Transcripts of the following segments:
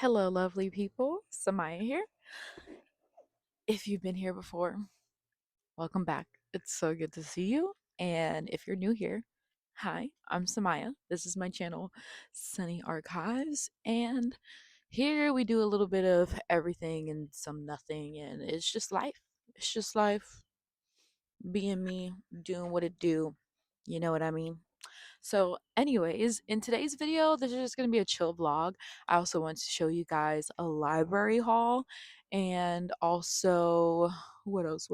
Hello, lovely people. Samaya here. If you've been here before, welcome back. It's so good to see you. And if you're new here, hi, I'm Samaya. This is my channel, Sunny Archives. And here we do a little bit of everything and some nothing. And it's just life. It's just life, being me, doing what it do. You know what I mean? So, anyways, in today's video, this is just going to be a chill vlog. I also want to show you guys a library haul and also what else?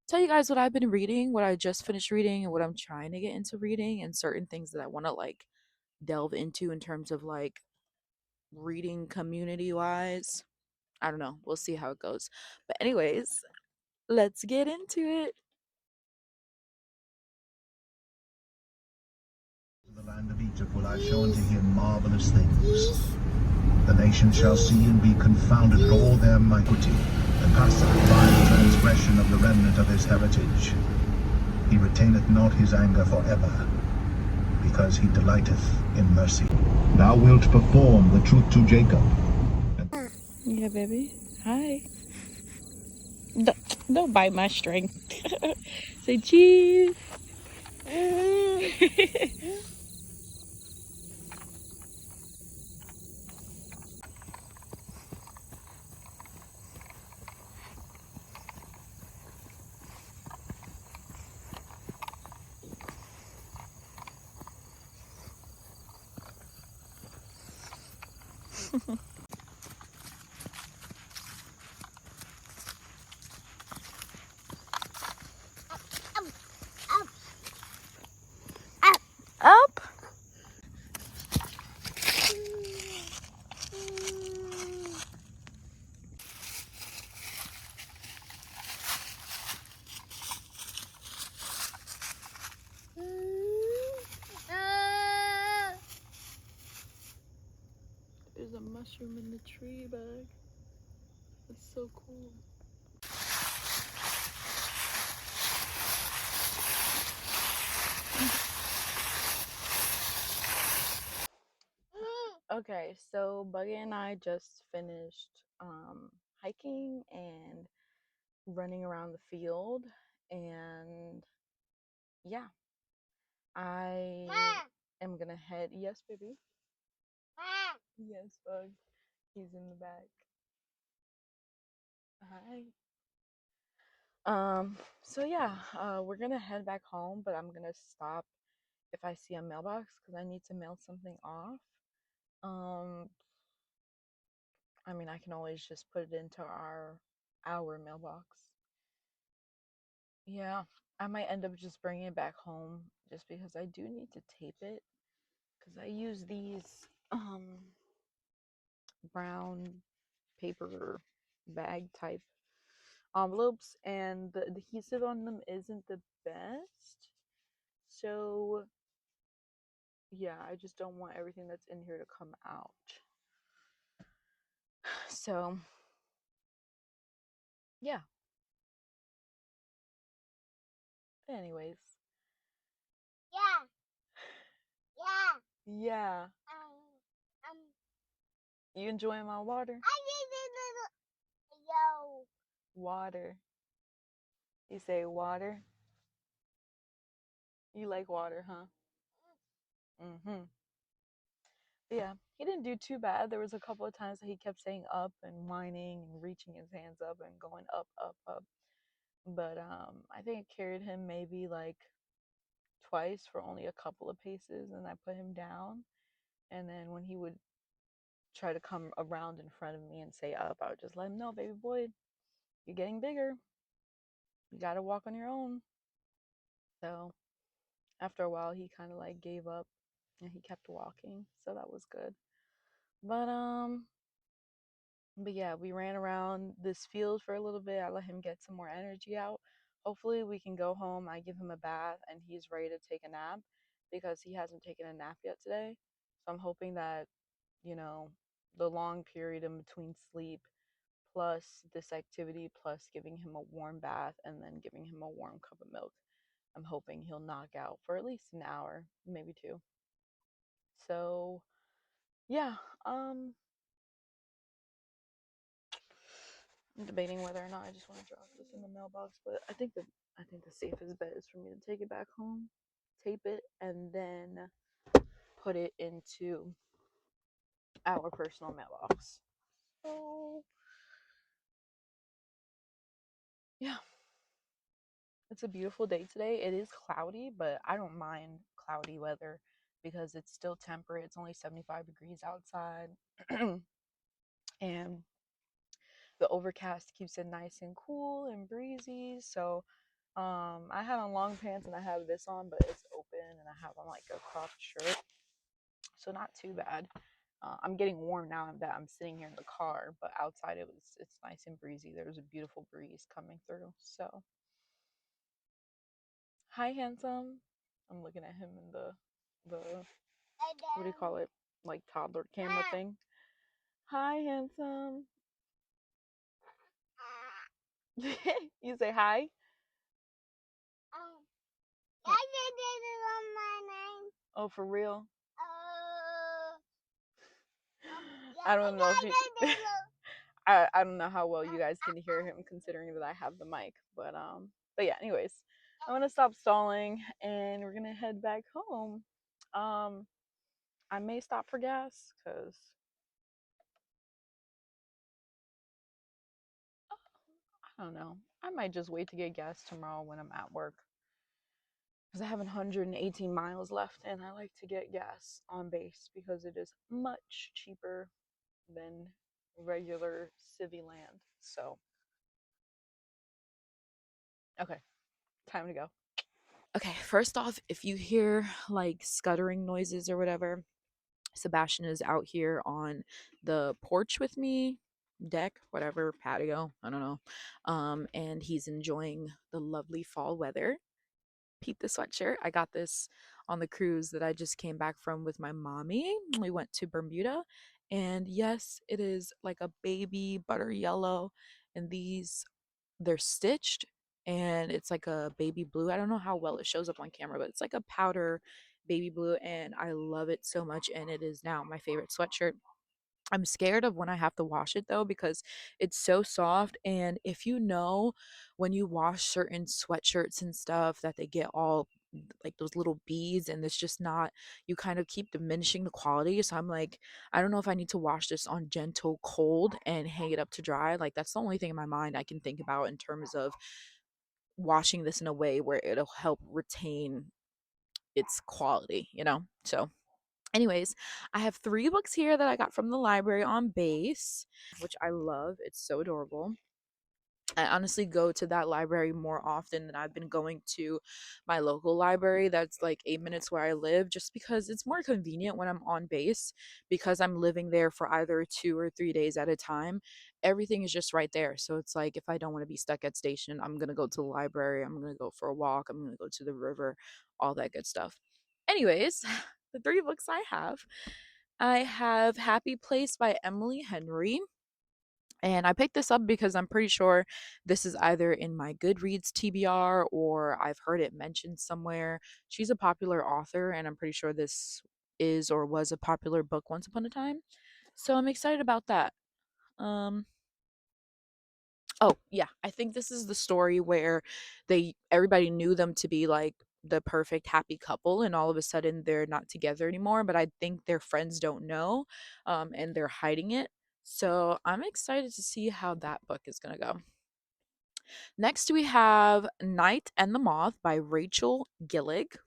Tell you guys what I've been reading, what I just finished reading, and what I'm trying to get into reading, and certain things that I want to like delve into in terms of like reading community wise. I don't know. We'll see how it goes. But, anyways, let's get into it. The land of Egypt will I show unto him marvelous things. The nations shall see and be confounded at all their iniquity, and passeth by the transgression of the remnant of his heritage. He retaineth not his anger for ever, because he delighteth in mercy. Thou wilt perform the truth to Jacob. Yeah, baby. Hi. Don't bite my string. Say cheese. Up. There's a mushroom in the tree bag. It's so cool. Okay, so Buggy and I just finished hiking and running around the field, and yeah, I am gonna head. Yes, baby. Yes, Bug. He's in the back. Hi. So yeah, we're gonna head back home, but I'm gonna stop if I see a mailbox because I need to mail something off. Um, I mean, I can always just put it into our mailbox. Yeah, I might end up just bringing it back home just because I do need to tape it because I use these brown paper bag type envelopes and the adhesive on them isn't the best. So yeah, I just don't want everything that's in here to come out. So yeah. Anyways. Yeah. Yeah. Yeah. You enjoying my water? Yo. Water. You say water? You like water, huh? Mm-hmm. Yeah, he didn't do too bad. There was a couple of times that he kept saying up and whining and reaching his hands up and going up, up, up. But I think it carried him maybe like twice for only a couple of paces, and I put him down. And then when he would try to come around in front of me and say up, I would just let him know, baby boy, you're getting bigger. You gotta walk on your own. So after a while, he kind of like gave up and he kept walking. So that was good. But yeah, we ran around this field for a little bit. I let him get some more energy out. Hopefully, we can go home. I give him a bath and he's ready to take a nap because he hasn't taken a nap yet today. So I'm hoping that, you know, the long period in between sleep plus this activity plus giving him a warm bath and then giving him a warm cup of milk, I'm hoping he'll knock out for at least an hour, maybe two. So, yeah, um I'm debating whether or not I just want to drop this in the mailbox, but I think the safest bet is for me to take it back home, tape it, and then put it into our personal mailbox. So yeah, it's a beautiful day today. It is cloudy, but I don't mind cloudy weather because it's still temperate. It's only 75 degrees outside. And the overcast keeps it nice and cool and breezy. So I had on long pants and I have this on, but it's open, and I have on like a cropped shirt, so not too bad. I'm getting warm now that I'm sitting here in the car, but outside it's nice and breezy. There's a beautiful breeze coming through. So hi, handsome. I'm looking at him in the what do you call it, like toddler camera thing. Hi, handsome. You say hi. Oh, for real? I don't know if you. I don't know how well you guys can hear him considering that I have the mic, but yeah. Anyways, I'm gonna stop stalling and we're gonna head back home. Um, I may stop for gas because I don't know. I might just wait to get gas tomorrow when I'm at work because I have 118 miles left, and I like to get gas on base because it is much cheaper than regular civvy land. So, okay, time to go. Okay, first off, if you hear like scuttering noises or whatever, Sebastian is out here on the porch with me, deck, whatever, patio, I don't know. And he's enjoying the lovely fall weather. Peep the sweatshirt. I got this on the cruise that I just came back from with my mommy. We went to Bermuda, and yes, it is like a baby butter yellow, and they're stitched, and it's like a baby blue. I don't know how well it shows up on camera, but it's like a powder baby blue, and I love it so much, and it is now my favorite sweatshirt. I'm scared of when I have to wash it though because it's so soft, and if you know, when you wash certain sweatshirts and stuff that they get all like those little beads, and it's just not, you kind of keep diminishing the quality. So I'm like, I don't know if I need to wash this on gentle cold and hang it up to dry. Like that's the only thing in my mind I can think about in terms of washing this in a way where it'll help retain its quality. So anyways, I have 3 books here that I got from the library on base, which I love. It's so adorable. I honestly go to that library more often than I've been going to my local library that's like 8 minutes where I live, just because it's more convenient when I'm on base, because I'm living there for either 2 or 3 days at a time. Everything is just right there. So it's like if I don't want to be stuck at station, I'm going to go to the library, I'm going to go for a walk, I'm going to go to the river, all that good stuff. Anyways, the 3 books I have Happy Place by Emily Henry. And I picked this up because I'm pretty sure this is either in my Goodreads TBR or I've heard it mentioned somewhere. She's a popular author, and I'm pretty sure this is or was a popular book once upon a time. So I'm excited about that. Um, oh yeah, I think this is the story where everybody knew them to be like the perfect happy couple, and all of a sudden they're not together anymore, but I think their friends don't know, and they're hiding it. So I'm excited to see how that book is going to go. Next, we have Night and the Moth by Rachel Gillig.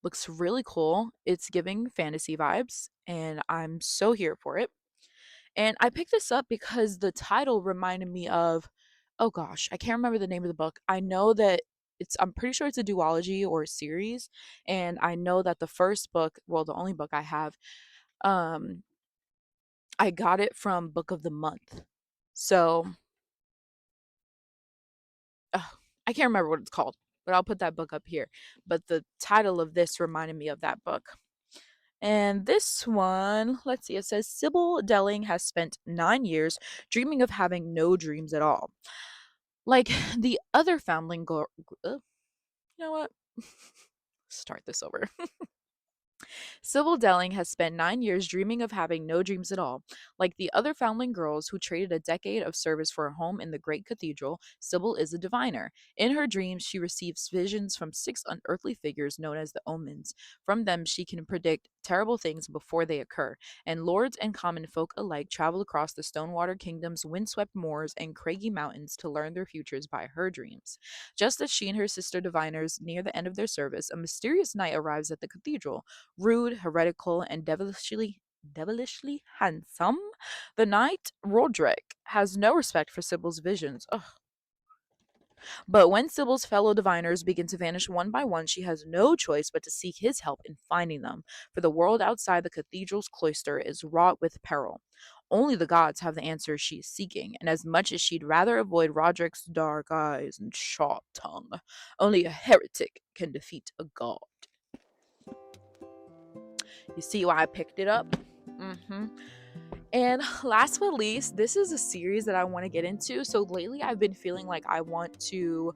Looks really cool. It's giving fantasy vibes, and I'm so here for it. And I picked this up because the title reminded me of, oh gosh, I can't remember the name of the book. I know that I'm pretty sure it's a duology or a series. And I know that the first book, well, the only book I have, um, I got it from Book of the Month. So I can't remember what it's called, but I'll put that book up here. But the title of this reminded me of that book. And this one, let's see, it says Sybil Delling has spent 9 years dreaming of having no dreams at all. Like the other foundling girl. You know what? Start this over. Sybil Delling has spent 9 years dreaming of having no dreams at all. Like the other foundling girls who traded a decade of service for a home in the great cathedral, Sybil is a diviner. In her dreams, she receives visions from six unearthly figures known as the omens. From them, she can predict terrible things before they occur, and lords and common folk alike travel across the Stonewater Kingdom's windswept moors and craggy mountains to learn their futures by her dreams. Just as she and her sister diviners near the end of their service, a mysterious knight arrives at the cathedral. Rude, heretical, and devilishly handsome, the knight Roderick has no respect for Sybil's visions. Ugh. But when Sybil's fellow diviners begin to vanish one by one, she has no choice but to seek his help in finding them, for the world outside the cathedral's cloister is wrought with peril. Only the gods have the answers she is seeking, and as much as she'd rather avoid Roderick's dark eyes and sharp tongue, only a heretic can defeat a god. You see why I picked it up? Mm-hmm. And last but least, this is a series that I want to get into. So lately, I've been feeling like I want to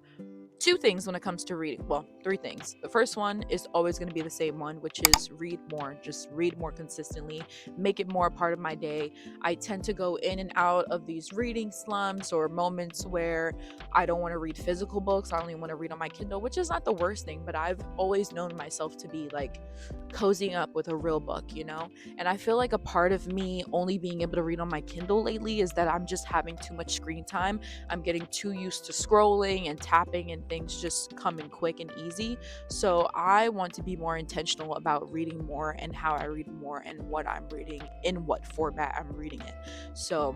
two things when it comes to reading. Well, three things. The first one is always going to be the same one, which is read more. Just read more consistently, make it more a part of my day. I tend to go in and out of these reading slumps or moments where I don't want to read physical books. I only want to read on my Kindle, which is not the worst thing, but I've always known myself to be like cozying up with a real book, you know? And I feel like a part of me only being able to read on my Kindle lately is that I'm just having too much screen time. I'm getting too used to scrolling and tapping and things just coming quick and easy. So I want to be more intentional about reading more and how I read more and what I'm reading, in what format I'm reading it. So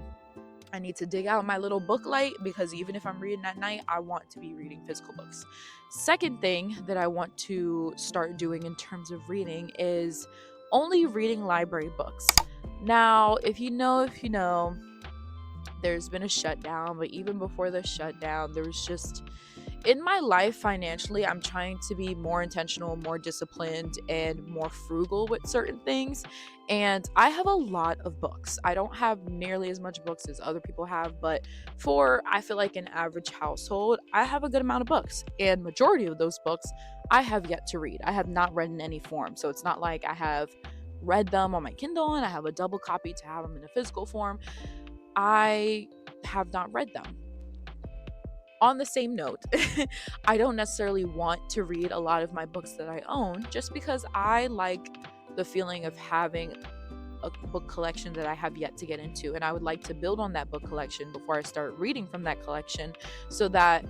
I need to dig out my little book light because even if I'm reading at night, I want to be reading physical books. Second thing that I want to start doing in terms of reading is only reading library books. Now, if you know, there's been a shutdown, but even before the shutdown, there was just in my life financially, I'm trying to be more intentional, more disciplined, and more frugal with certain things. And I have a lot of books. I don't have nearly as much books as other people have, but for I feel like an average household, I have a good amount of books. And majority of those books I have yet to read. I have not read in any form. So it's not like I have read them on my Kindle and I have a double copy to have them in a physical form. I have not read them. On the same note, I don't necessarily want to read a lot of my books that I own just because I like the feeling of having a book collection that I have yet to get into. And I would like to build on that book collection before I start reading from that collection so that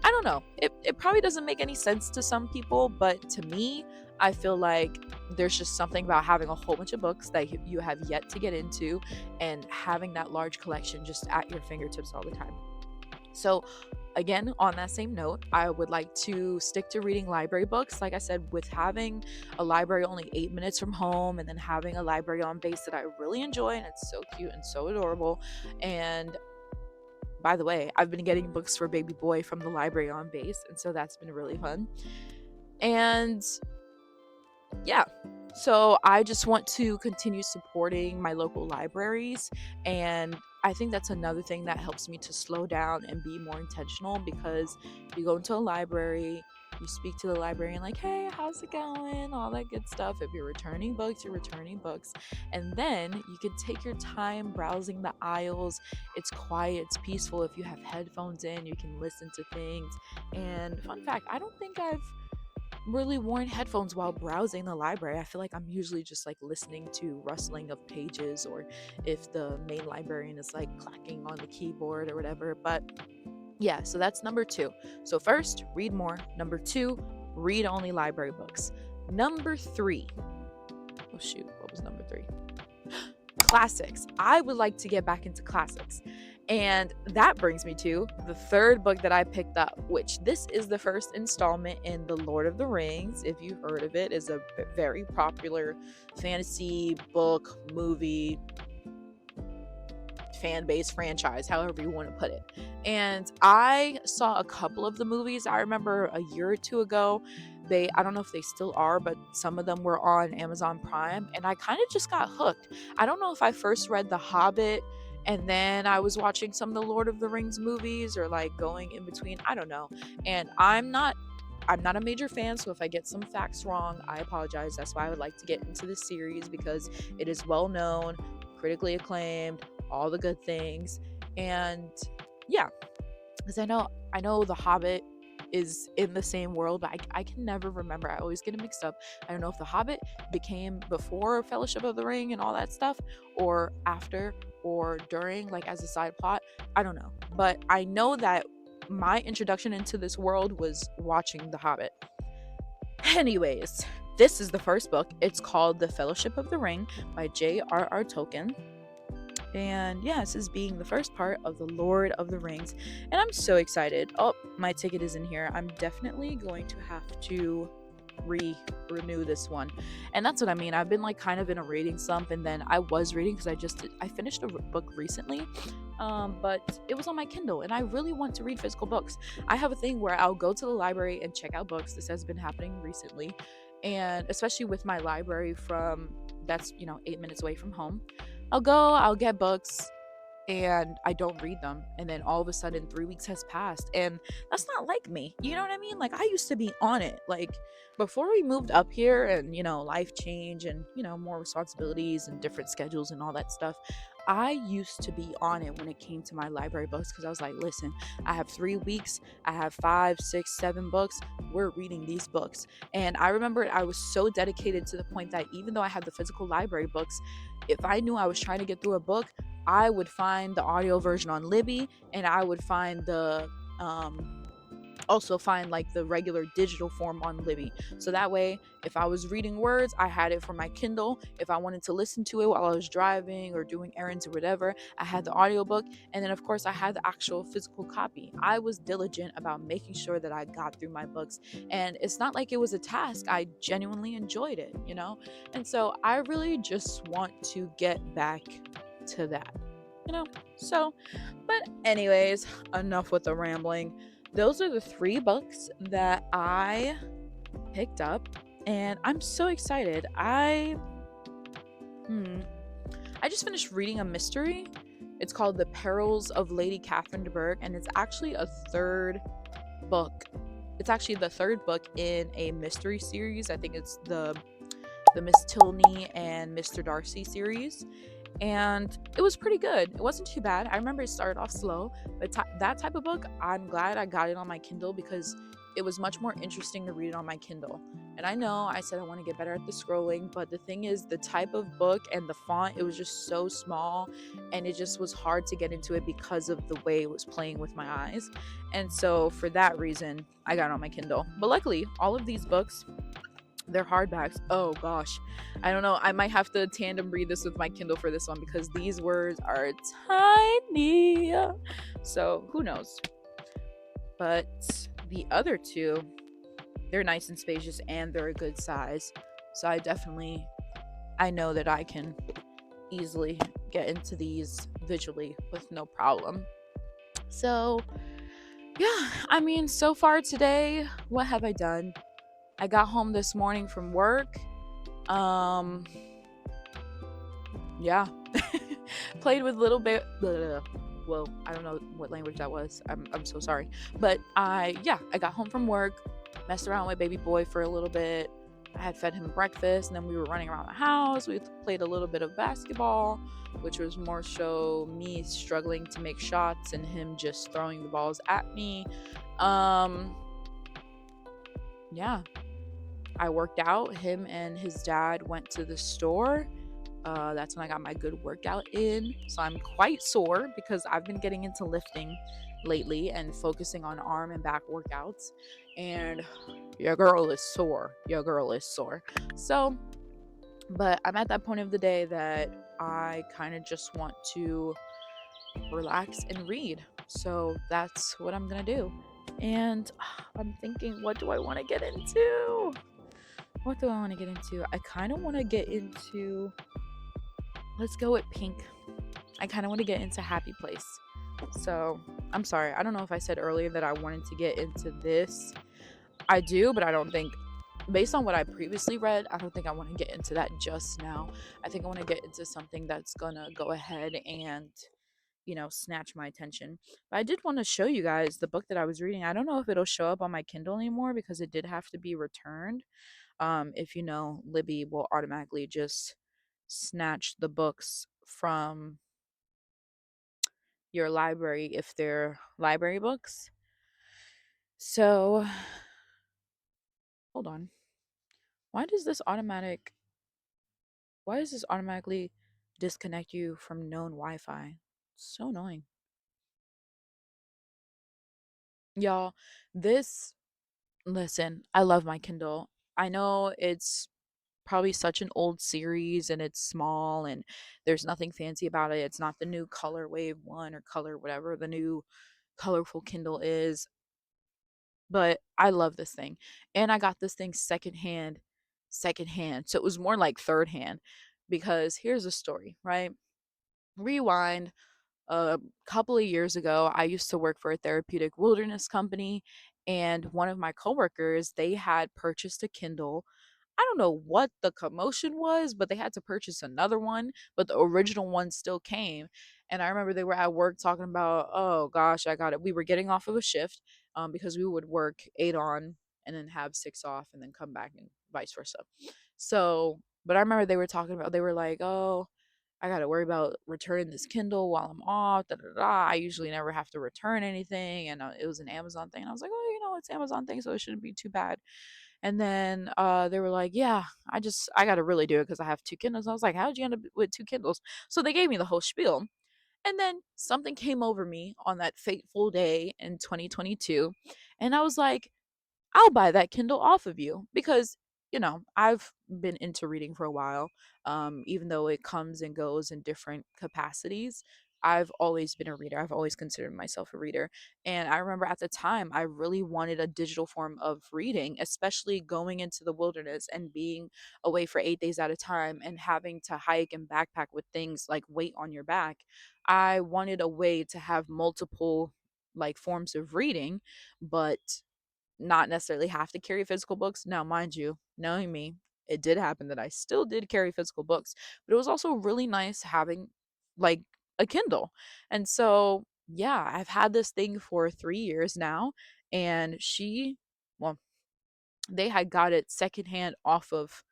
I don't know. It probably doesn't make any sense to some people, but to me, I feel like there's just something about having a whole bunch of books that you have yet to get into and having that large collection just at your fingertips all the time. So, again, on that same note, I would like to stick to reading library books. Like I said, with having a library only 8 minutes from home and then having a library on base that I really enjoy, and it's so cute and so adorable. And by the way, I've been getting books for baby boy from the library on base, and so that's been really fun. And yeah, so I just want to continue supporting my local libraries, and I think that's another thing that helps me to slow down and be more intentional because you go into a library, you speak to the librarian like, hey, how's it going, all that good stuff. If you're returning books, you're returning books, and then you can take your time browsing the aisles. It's quiet, it's peaceful. If you have headphones in, you can listen to things. And fun fact, I don't think I've really worn headphones while browsing the library. I feel like I'm usually just like listening to rustling of pages or if the main librarian is like clacking on the keyboard or whatever. But yeah, so that's number two. So first, read more. Number two, read only library books. Number three. Oh shoot, what was number three? Classics. I would like to get back into classics. And that brings me to the third book that I picked up, which this is the first installment in The Lord of the Rings. If you've heard of it, is a very popular fantasy book, movie, fan base franchise, however you want to put it. And I saw a couple of the movies. I remember a year or two ago, I don't know if they still are, but some of them were on Amazon Prime, and I kind of just got hooked. I don't know if I first read The Hobbit and then I was watching some of the Lord of the Rings movies or like going in between. I don't know. And I'm not I'm not a major fan, so if I get some facts wrong, I apologize. That's why I would like to get into this series, because it is well known, critically acclaimed, all the good things. And yeah, because I know The Hobbit is in the same world, but I can never remember. I always get it mixed up. I don't know if The Hobbit became before Fellowship of the Ring and all that stuff, or after, or during, like as a side plot. I don't know. But I know that my introduction into this world was watching The Hobbit. Anyways, this is the first book. It's called The Fellowship of the Ring by J.R.R. Tolkien. And yeah, this is being the first part of The Lord of the Rings. And I'm so excited. Oh, my ticket is in here. I'm definitely going to have to renew this one. And that's what I mean. I've been like kind of in a reading slump, and then I was reading because I finished a book recently. But it was on my Kindle, and I really want to read physical books. I have a thing where I'll go to the library and check out books. This has been happening recently, and especially with my library from that's 8 minutes away from home. I'll get books, and I don't read them. And then all of a sudden, 3 weeks has passed. And that's not like me. You know what I mean? Like, I used to be on it. Like, before we moved up here and, life change and, more responsibilities and different schedules and all that stuff, I used to be on it when it came to my library books, because I was like, listen, I have 3 weeks, I have 5, 6, 7 books. We're reading these books. And I remember I was so dedicated to the point that even though I had the physical library books, if I knew I was trying to get through a book, I would find the audio version on Libby, and I would find also find like the regular digital form on Libby. So that way, if I was reading words, I had it for my Kindle. If I wanted to listen to it while I was driving or doing errands or whatever, I had the audiobook. And then of course I had the actual physical copy. I was diligent about making sure that I got through my books. And it's not like it was a task. I genuinely enjoyed it. And so I really just want to get back to that. You know? So, but anyways, enough with the rambling. Those are the 3 books that I picked up, and I'm so excited. I just finished reading a mystery. It's called The Perils of Lady Catherine de Bourgh, and it's actually a third book. It's actually the third book in a mystery series. I think it's the Miss Tilney and Mr. Darcy series. And it was pretty good. It wasn't too bad. I remember it started off slow, but that type of book, I'm glad I got it on my Kindle, because it was much more interesting to read it on my Kindle. And I know I said I want to get better at the scrolling, but the thing is, the type of book and the font, it was just so small, and it just was hard to get into it because of the way it was playing with my eyes. And so for that reason, I got it on my Kindle. But luckily, all of these books, they're hardbacks. Oh gosh, I don't know. I might have to tandem read this with my Kindle for this one, because these words are tiny. So who knows? But the other 2, they're nice and spacious, and they're a good size. So I know that I can easily get into these visually with no problem. So yeah, I mean, so far today, what have I done? I got home this morning from work. Yeah. Played with a little bit. Well, I don't know what language that was. I'm so sorry. But I got home from work, messed around with baby boy for a little bit. I had fed him breakfast, and then we were running around the house. We played a little bit of basketball, which was more so me struggling to make shots and him just throwing the balls at me. Yeah, I worked out. Him and his dad went to the store. That's when I got my good workout in. So I'm quite sore, because I've been getting into lifting lately and focusing on arm and back workouts. And your girl is sore. Your girl is sore. So, but I'm at that point of the day that I kind of just want to relax and read. So that's what I'm going to do. And I'm thinking, what do I want to get into? What do I want to get into? I kind of want to get into, let's go with pink. I kind of want to get into Happy Place. So I'm sorry, I don't know if I said earlier that I wanted to get into this. I do, but I don't think, based on what I previously read, I don't think I want to get into that just now. I think I want to get into something that's gonna go ahead and snatch my attention. But I did want to show you guys the book that I was reading. I don't know if it'll show up on my Kindle anymore because it did have to be returned. If you know, Libby will automatically just snatch the books from your library if they're library books. So, hold on. Why does this automatic why does this automatically disconnect you from known Wi-Fi? So annoying. Y'all, this listen, I love my Kindle. I know it's probably such an old series and it's small and there's nothing fancy about it. It's not the new Color Wave 1 or Color whatever the new colorful Kindle is, but I love this thing. And I got this thing secondhand, secondhand. So it was more like third hand because here's a story, right? Rewind a couple of years ago, I used to work for a therapeutic wilderness company, and one of my coworkers, they had purchased a Kindle. I don't know what the commotion was, but they had to purchase another one, but the original one still came. And I remember they were at work talking about, oh gosh, I got it. We were getting off of a shift because we would work 8 on and then have 6 off and then come back and vice versa. So, but I remember they were talking about, they were like, oh, I got to worry about returning this Kindle while I'm off. Da, da, da. I usually never have to return anything. And it was an Amazon thing. And I was like, oh, it's Amazon thing, so it shouldn't be too bad. And then they were like, yeah, I got to really do it because I have 2 Kindles. I was like, how did you end up with 2 Kindles? So they gave me the whole spiel. And then something came over me on that fateful day in 2022. And I was like, I'll buy that Kindle off of you because, I've been into reading for a while. Even though it comes and goes in different capacities, I've always been a reader. I've always considered myself a reader. And I remember at the time, I really wanted a digital form of reading, especially going into the wilderness and being away for 8 days at a time and having to hike and backpack with things like weight on your back. I wanted a way to have multiple like forms of reading, but not necessarily have to carry physical books. Now, mind you, knowing me, it did happen that I still did carry physical books, but it was also really nice having like a Kindle. And so, yeah, I've had this thing for 3 years now, and well, they had got it secondhand off of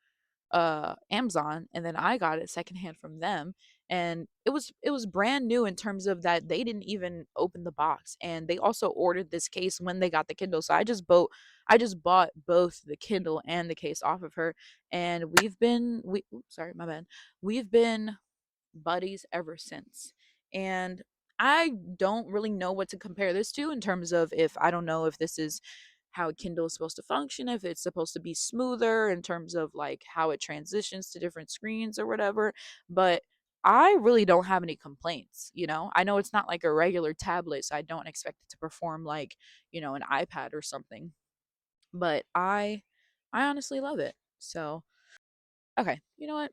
Amazon, and then I got it secondhand from them, and it was brand new in terms of that they didn't even open the box, and they also ordered this case when they got the Kindle. So I just bought both the Kindle and the case off of her, and sorry, my bad. We've been buddies ever since. And I don't really know what to compare this to in terms of, if I don't know if this is how Kindle is supposed to function, if it's supposed to be smoother in terms of like how it transitions to different screens or whatever, but I really don't have any complaints. I know it's not like a regular tablet, so I don't expect it to perform like, an iPad or something. But I honestly love it. So, okay, you know what?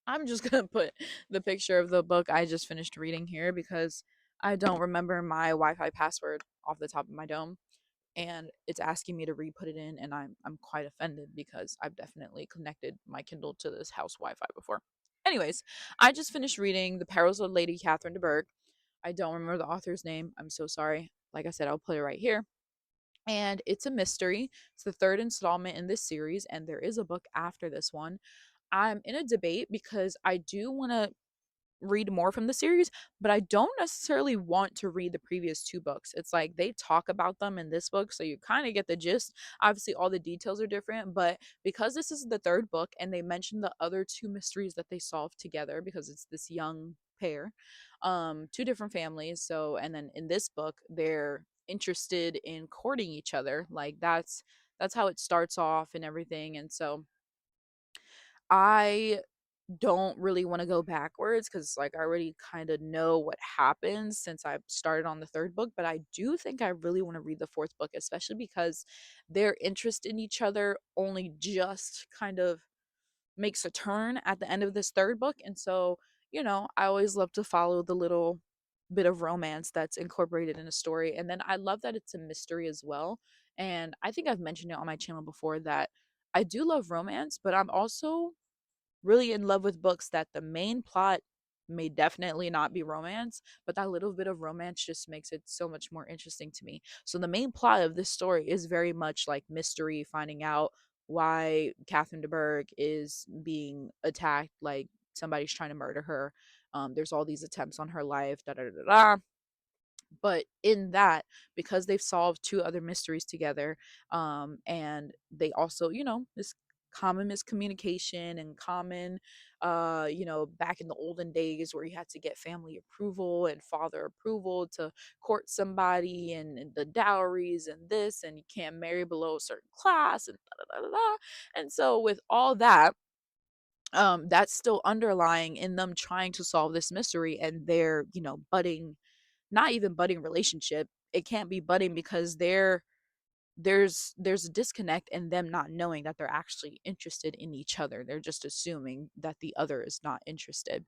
I'm just gonna put the picture of the book I just finished reading here because I don't remember my Wi-Fi password off the top of my dome, and it's asking me to re-put it in, and I'm quite offended because I've definitely connected my Kindle to this house Wi-Fi before. Anyways, I just finished reading The Perils of Lady Catherine de Bourgh. I don't remember the author's name. I'm so sorry. Like I said, I'll put it right here. And it's a mystery. It's the third installment in this series, and there is a book after this one. I'm in a debate because I do want to read more from the series, but I don't necessarily want to read the previous 2 books. It's like they talk about them in this book, so you kind of get the gist. Obviously, all the details are different, but because this is the third book and they mentioned the other 2 mysteries that they solved together because it's this young pair, 2 different families. So, and then in this book, they're interested in courting each other. Like that's how it starts off and everything. And so I don't really want to go backwards because like I already kind of know what happens since I've started on the third book, but I do think I really want to read the fourth book, especially because their interest in each other only just kind of makes a turn at the end of this third book. And so, I always love to follow the little bit of romance that's incorporated in a story. And then I love that it's a mystery as well. And I think I've mentioned it on my channel before that I do love romance, but I'm also really in love with books that the main plot may definitely not be romance, but that little bit of romance just makes it so much more interesting to me. So the main plot of this story is very much like mystery, finding out why Catherine de Bourgh is being attacked, like somebody's trying to murder her. There's all these attempts on her life, da da da da. But in that, because they've solved two other mysteries together, and they also, this common miscommunication and common, back in the olden days where you had to get family approval and father approval to court somebody, and the dowries and this, and you can't marry below a certain class, and da da da da da. And so with all that, that's still underlying in them trying to solve this mystery, and their, budding, not even budding relationship. It can't be budding because there's a disconnect in them not knowing that they're actually interested in each other. They're just assuming that the other is not interested.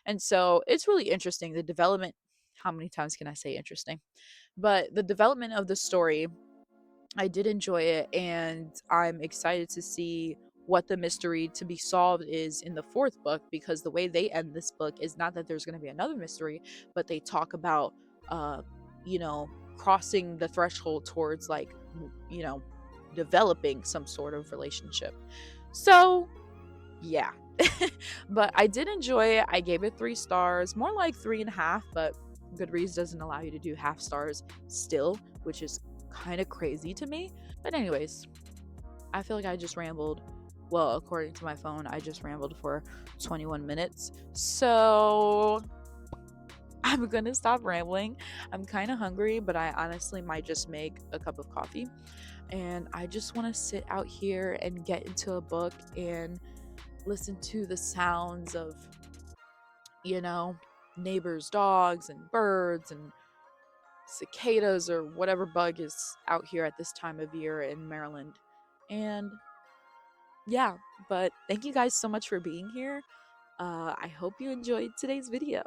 And so it's really interesting, the development. How many times can I say interesting? But the development of the story, I did enjoy it, and I'm excited to see what the mystery to be solved is in the fourth book, because the way they end this book is not that there's going to be another mystery, but they talk about uh you know crossing the threshold towards, like, you know developing some sort of relationship. So yeah. But I did enjoy it. I gave it 3 stars, more like 3.5, but Goodreads doesn't allow you to do half stars still, which is kind of crazy to me. But anyways, I feel like I just rambled. Well, according to my phone, I just rambled for 21 minutes. So I'm gonna stop rambling. I'm kind of hungry, but I honestly might just make a cup of coffee. And I just want to sit out here and get into a book and listen to the sounds of, you know, neighbors' dogs and birds and cicadas or whatever bug is out here at this time of year in Maryland. And yeah, but thank you guys so much for being here. I hope you enjoyed today's video.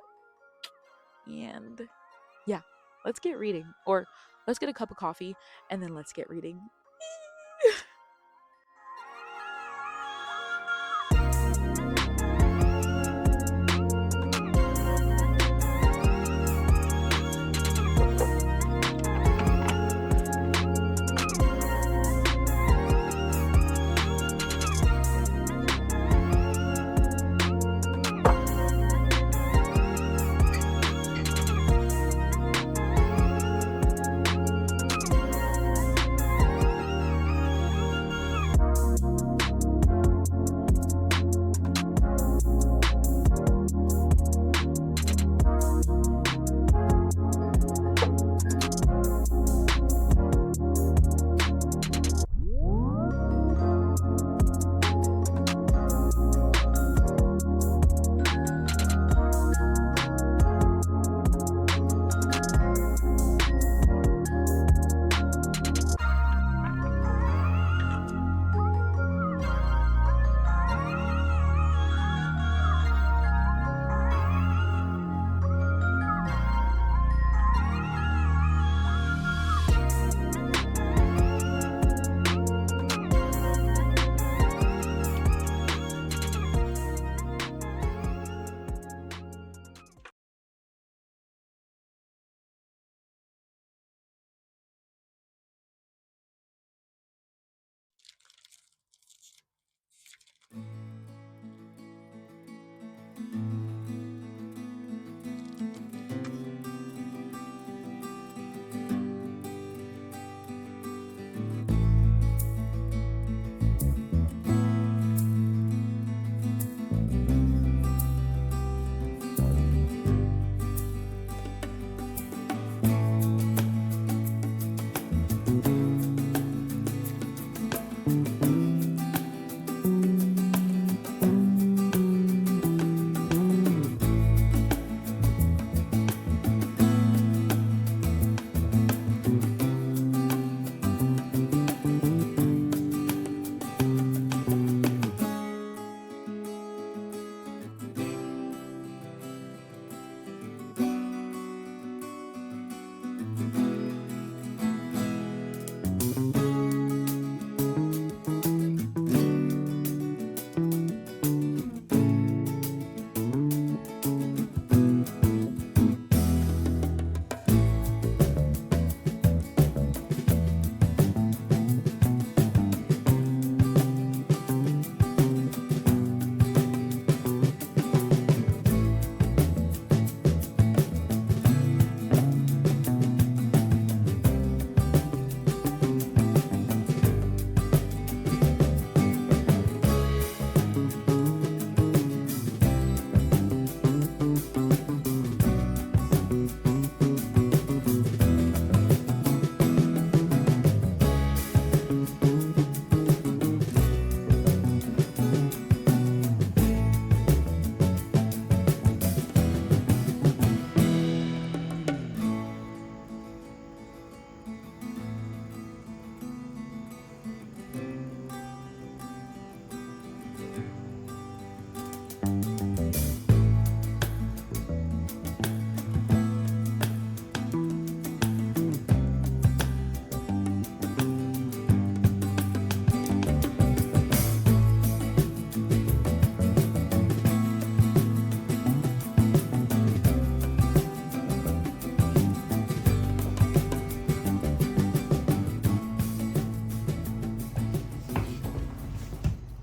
And yeah, let's get reading. Or let's get a cup of coffee and then let's get reading.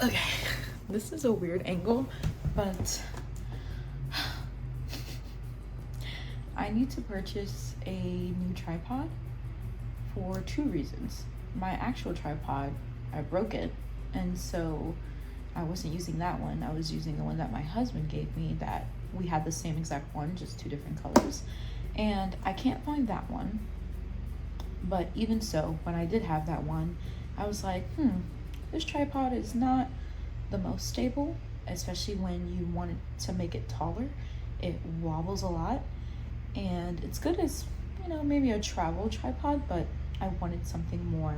Okay, this is a weird angle, but I need to purchase a new tripod for 2 reasons. My actual tripod, I broke it, and so I wasn't using that one. I was using the one that my husband gave me, that we had the same exact one, just 2 different colors. And I can't find that one. But even so, when I did have that one, I was like, this tripod is not the most stable, especially when you want to make it taller. It wobbles a lot, and it's good as, maybe a travel tripod, but I wanted something more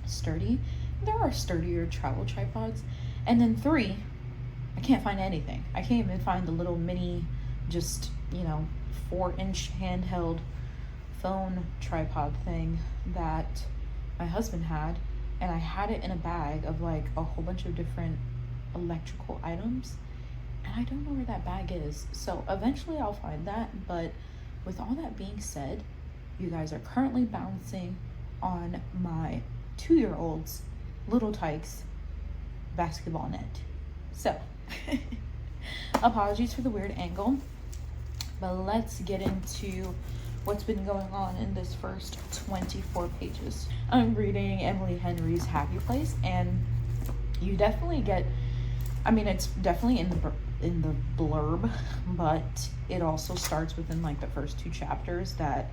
sturdy. There are sturdier travel tripods. And then 3, I can't find anything. I can't even find the little mini, just, 4-inch handheld phone tripod thing that my husband had. And I had it in a bag of like a whole bunch of different electrical items. And I don't know where that bag is. So eventually I'll find that. But with all that being said, you guys are currently bouncing on my 2-year-old's little tykes basketball net. So apologies for the weird angle, but let's get into what's been going on in this first 24 pages. I'm reading Emily Henry's Happy Place, and you definitely get, it's definitely in the blurb, but it also starts within like the first 2 chapters that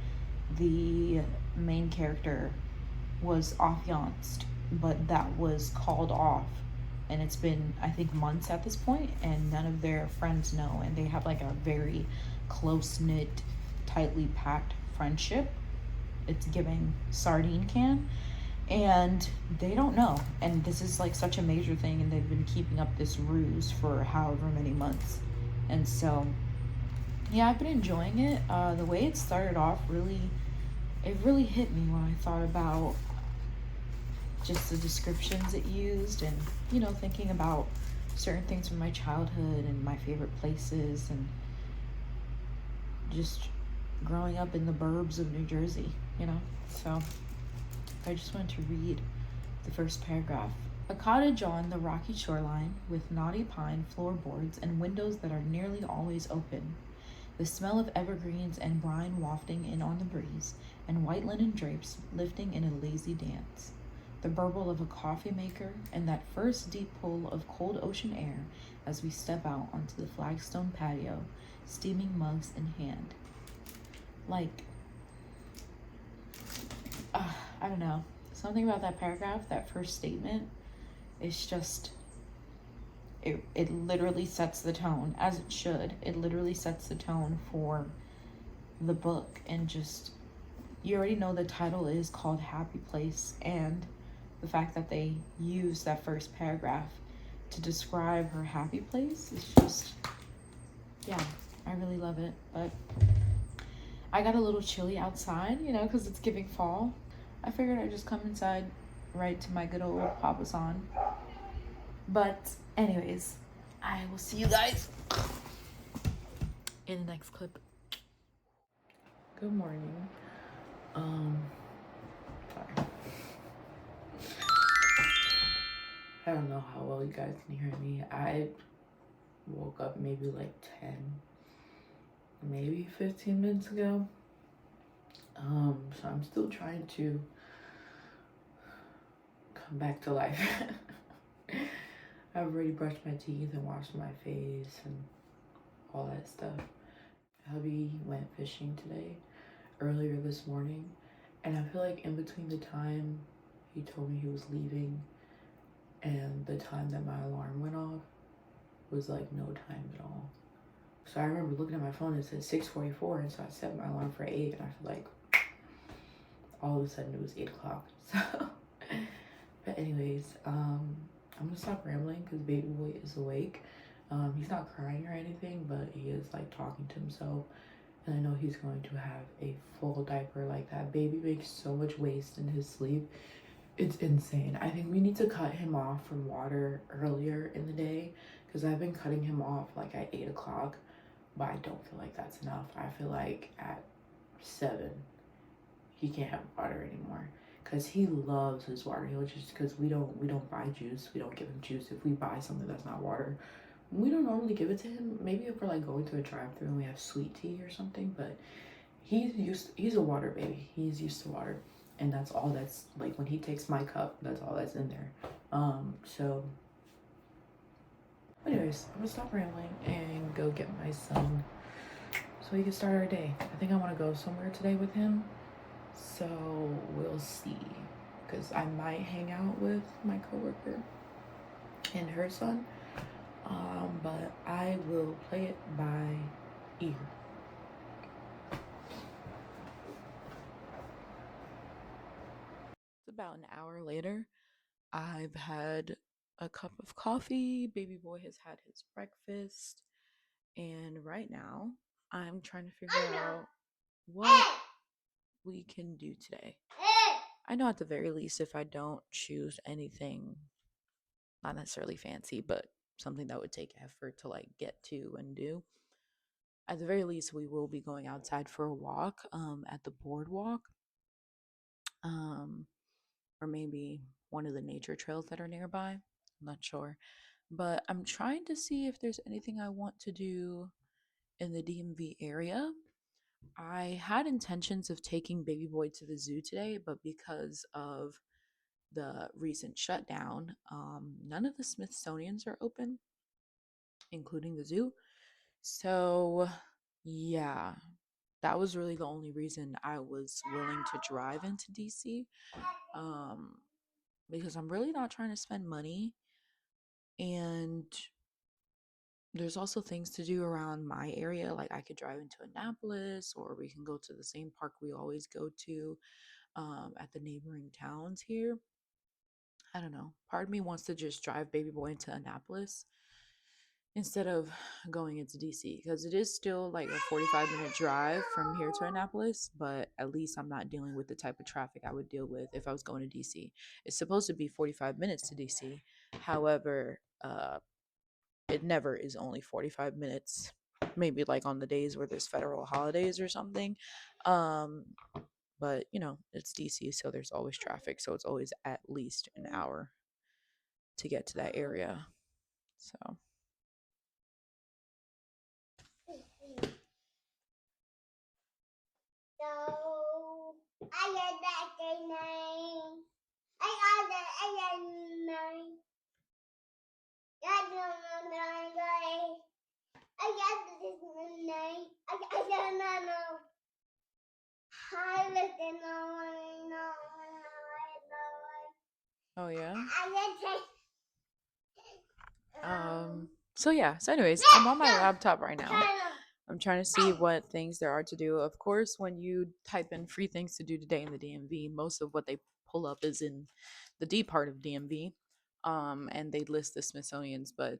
the main character was affianced, but that was called off, and it's been, I think, months at this point, and none of their friends know, and they have like a very close-knit, tightly packed friendship. It's giving sardine can, and they don't know, and this is like such a major thing, and they've been keeping up this ruse for however many months. And so yeah, I've been enjoying it. The way it started off it really hit me when I thought about just the descriptions it used, and thinking about certain things from my childhood and my favorite places, and just growing up in the burbs of New Jersey, so I just wanted to read the first paragraph. A cottage on the rocky shoreline with knotty pine floorboards and windows that are nearly always open. The smell of evergreens and brine wafting in on the breeze, and white linen drapes lifting in a lazy dance. The burble of a coffee maker, and that first deep pull of cold ocean air as we step out onto the flagstone patio, steaming mugs in hand. I don't know. Something about that paragraph, that first statement, it's just, it literally sets the tone, as it should. It literally sets the tone for the book, and just, you already know the title is called Happy Place, and the fact that they use that first paragraph to describe her happy place is just, yeah, I really love it. But I got a little chilly outside, because it's giving fall. I figured I'd just come inside, right to my good old Papa's on. But anyways, I will see you guys in the next clip. Good morning. Sorry. I don't know how well you guys can hear me. I woke up maybe like 10, maybe 15 minutes ago. So I'm still trying to come back to life. I've already brushed my teeth and washed my face and all that stuff. Hubby went fishing today, earlier this morning, and I feel like in between the time he told me he was leaving and the time that my alarm went off was like no time at all. So I remember looking at my phone, it said 6:44, and so I set my alarm for 8, and I feel like all of a sudden it was 8 o'clock. So, but anyways, I'm gonna stop rambling because baby boy is awake. He's not crying or anything, but he is like talking to himself, and I know he's going to have a full diaper. Like, that baby makes so much waste in his sleep. It's insane. I think we need to cut him off from water earlier in the day, because I've been cutting him off like at 8 o'clock, but I don't feel like that's enough. I feel like at 7 he can't have water anymore, because he loves his water. He'll just, because we don't buy juice, we don't give him juice. If we buy something that's not water, we don't normally give it to him. Maybe if we're like going to a drive-through and we have sweet tea or something, but he's a water baby. He's used to water, and that's all. That's like when he takes my cup, that's all that's in there. So anyways, I'm gonna stop rambling and go get my son so we can start our day. I think I want to go somewhere today with him, so we'll see. Because I might hang out with my coworker and her son, but I will play it by ear. It's about an hour later. I've had a cup of coffee. Baby boy has had his breakfast. And right now, I'm trying to figure out what we can do today. I know at the very least, if I don't choose anything, not necessarily fancy, but something that would take effort to like get to and do, at the very least, we will be going outside for a walk at the boardwalk, um, or maybe one of the nature trails that are nearby. I'm not sure. But I'm trying to see if there's anything I want to do in the DMV area. I had intentions of taking baby boy to the zoo today, but because of the recent shutdown, none of the Smithsonians are open, including the zoo. So, yeah, that was really the only reason I was willing to drive into DC, um, because I'm really not trying to spend money. And there's also things to do around my area. Like I could drive into Annapolis, or we can go to the same park we always go to at the neighboring towns here. I don't know. Part of me wants to just drive baby boy into Annapolis instead of going into DC, because it is still like a 45-minute drive from here to Annapolis, but at least I'm not dealing with the type of traffic I would deal with if I was going to DC. It's supposed to be 45 minutes to DC. However, it never is only 45 minutes. Maybe like on the days where there's federal holidays or something. Um, but you know, it's DC, so there's always traffic, so it's always at least an hour to get to that area. So oh yeah. So yeah, so anyways, I'm on my laptop right now. I'm trying to see what things there are to do. Of course, when you type in free things to do today in the DMV, most of what they pull up is in the D part of DMV. And they list the Smithsonian's, but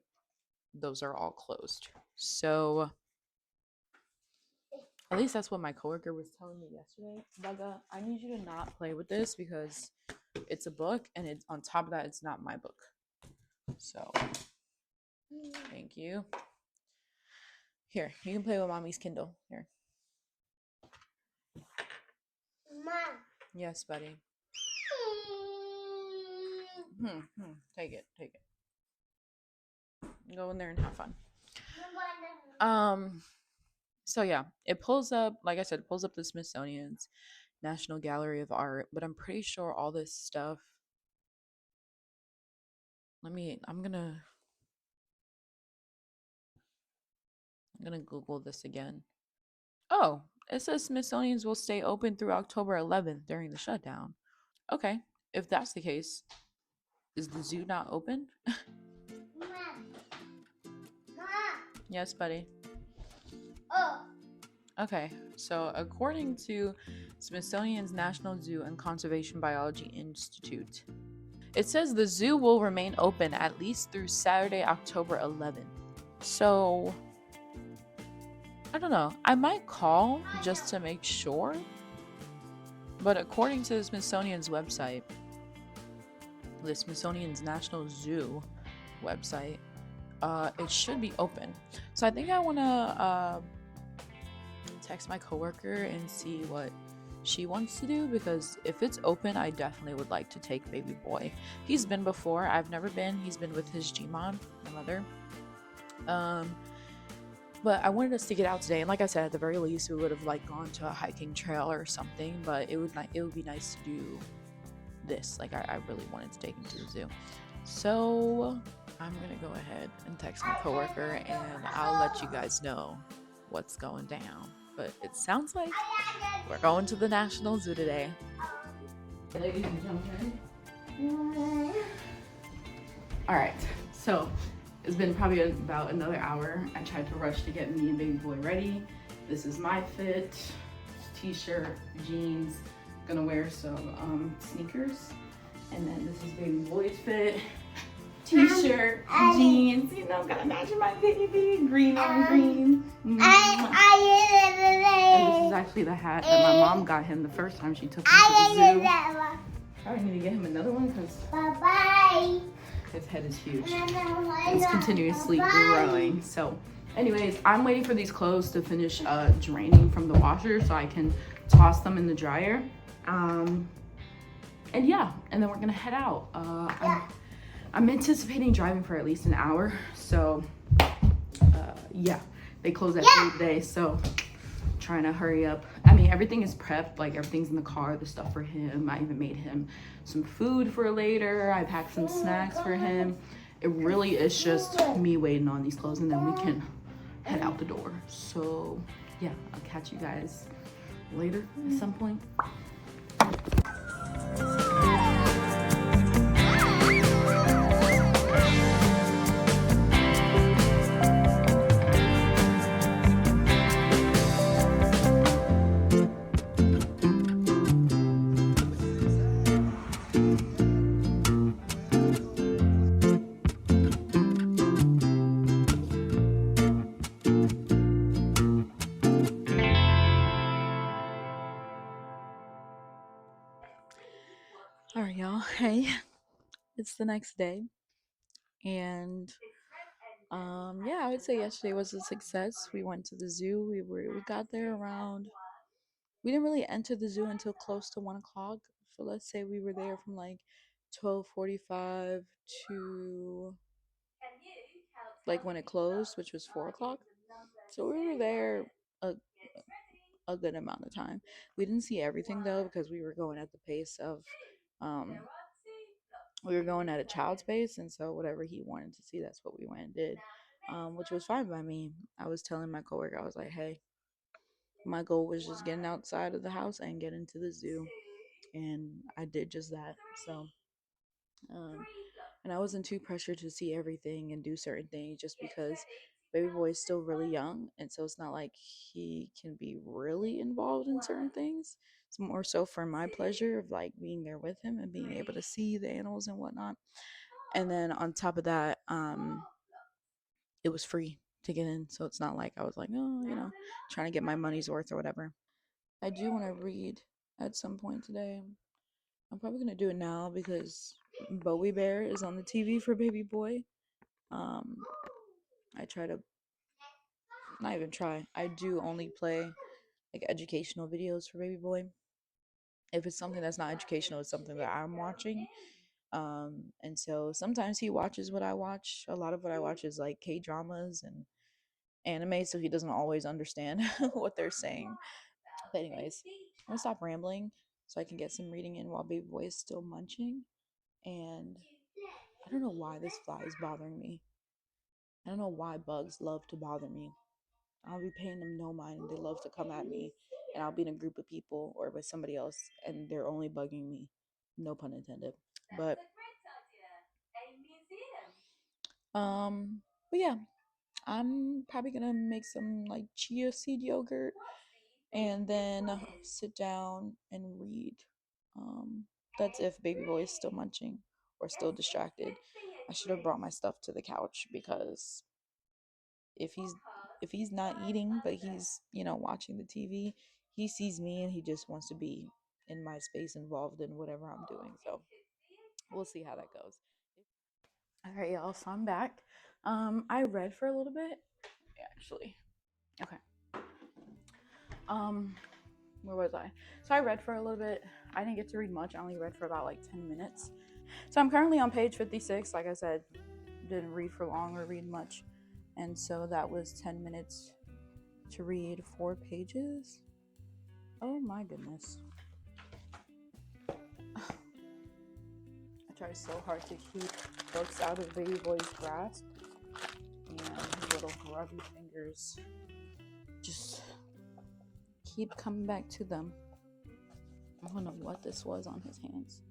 those are all closed. So at least that's what my coworker was telling me yesterday. Bugga, I need you to not play with this because it's a book, and it's on top of that, it's not my book. So thank you. Here, you can play with mommy's Kindle. Here. Mom. Yes, buddy. Take it. Go in there and have fun. So yeah, it pulls up, like I said, it pulls up the Smithsonian's National Gallery of Art, but I'm pretty sure all this stuff. I'm gonna Google this again. Oh, it says Smithsonian's will stay open through October 11th during the shutdown. Okay, if that's the case, is the zoo not open? Yes, buddy. Oh. Okay, so according to Smithsonian's National Zoo and Conservation Biology Institute, it says the zoo will remain open at least through Saturday, October 11th. So, I don't know. I might call just to make sure. But according to the Smithsonian's website, the Smithsonian's National Zoo website, it should be open. So I think I want to text my coworker and see what she wants to do, because if it's open, I definitely would like to take baby boy. He's been before. I've never been. He's been with his Gmod, my mother. Um, but I wanted us to get out today, and like I said, at the very least, we would have like gone to a hiking trail or something. But it would be nice to do this. Like I really wanted to take him to the zoo. So I'm gonna go ahead and text my coworker, and I'll let you guys know what's going down. But it sounds like we're going to the National Zoo today. Ladies and gentlemen. All right, so it's been probably about another hour. I tried to rush to get me and baby boy ready. This is my fit, t-shirt, jeans. Gonna wear some sneakers. And then this is baby boy's fit, t-shirt, jeans. You know, gotta match my baby, green on green. And this is actually the hat that my mom got him the first time she took him to the zoo. I need to get him another one because his head is huge. It's continuously growing. So anyways, I'm waiting for these clothes to finish draining from the washer so I can toss them in the dryer. And yeah, and then we're gonna head out. I'm anticipating driving for at least an hour. So yeah, they close at 3 today, so trying to hurry up. I mean, everything is prepped, like everything's in the car, the stuff for him. I even made him some food for later. I packed some snacks for him. It really is just me waiting on these clothes, and then we can head out the door. So yeah, I'll catch you guys later at some point. All right, y'all. Hey, it's the next day, and yeah, I would say yesterday was a success. We went to the zoo. We got there around. We didn't really enter the zoo until close to 1 o'clock. So let's say we were there from like 12:45 to like when it closed, which was 4 o'clock. So we were there a a good amount of time. We didn't see everything though because we were going at the pace of um we were going at a child's pace, and so whatever he wanted to see, that's what we went and did, which was fine by me. I was telling my coworker, I was like, hey, my goal was just getting outside of the house and getting to the zoo, and I did just that. So, um, and I wasn't too pressured to see everything and do certain things just because baby boy is still really young, and so it's not like he can be really involved in certain things. It's more so for my pleasure of like being there with him and being able to see the animals and whatnot. And then on top of that, it was free to get in, so it's not like I was like, oh, trying to get my money's worth or whatever. I do want to read at some point today. I'm probably gonna do it now because Bowie Bear is on the TV for baby boy. Um, I try to not even try. I do only play like educational videos for baby boy. If it's something that's not educational, it's something that I'm watching. And so sometimes he watches what I watch. A lot of what I watch is like K dramas and anime, so he doesn't always understand what they're saying. But anyways, I'm gonna stop rambling so I can get some reading in while baby boy is still munching. And I don't know why this fly is bothering me. I don't know why bugs love to bother me. I'll be paying them no mind and they love to come at me, and I'll be in a group of people or with somebody else and they're only bugging me. No pun intended. But um but yeah, I'm probably gonna make some like chia seed yogurt and then sit down and read. That's if baby boy is still munching or still distracted. I should have brought my stuff to the couch because if he's if he's not eating but he's watching the TV, he sees me and he just wants to be in my space, involved in whatever I'm doing. So we'll see how that goes. All right, y'all. So I'm back. I read for a little bit, actually. Okay. Um, where was I? So I read for a little bit. I didn't get to read much. I only read for about like 10 minutes. So I'm currently on page 56. Like I said, didn't read for long or read much. And so that was 10 minutes to read 4 pages. Oh my goodness. I try so hard to keep books out of baby boy's grasp, and his little grubby fingers just keep coming back to them. I don't know what this was on his hands.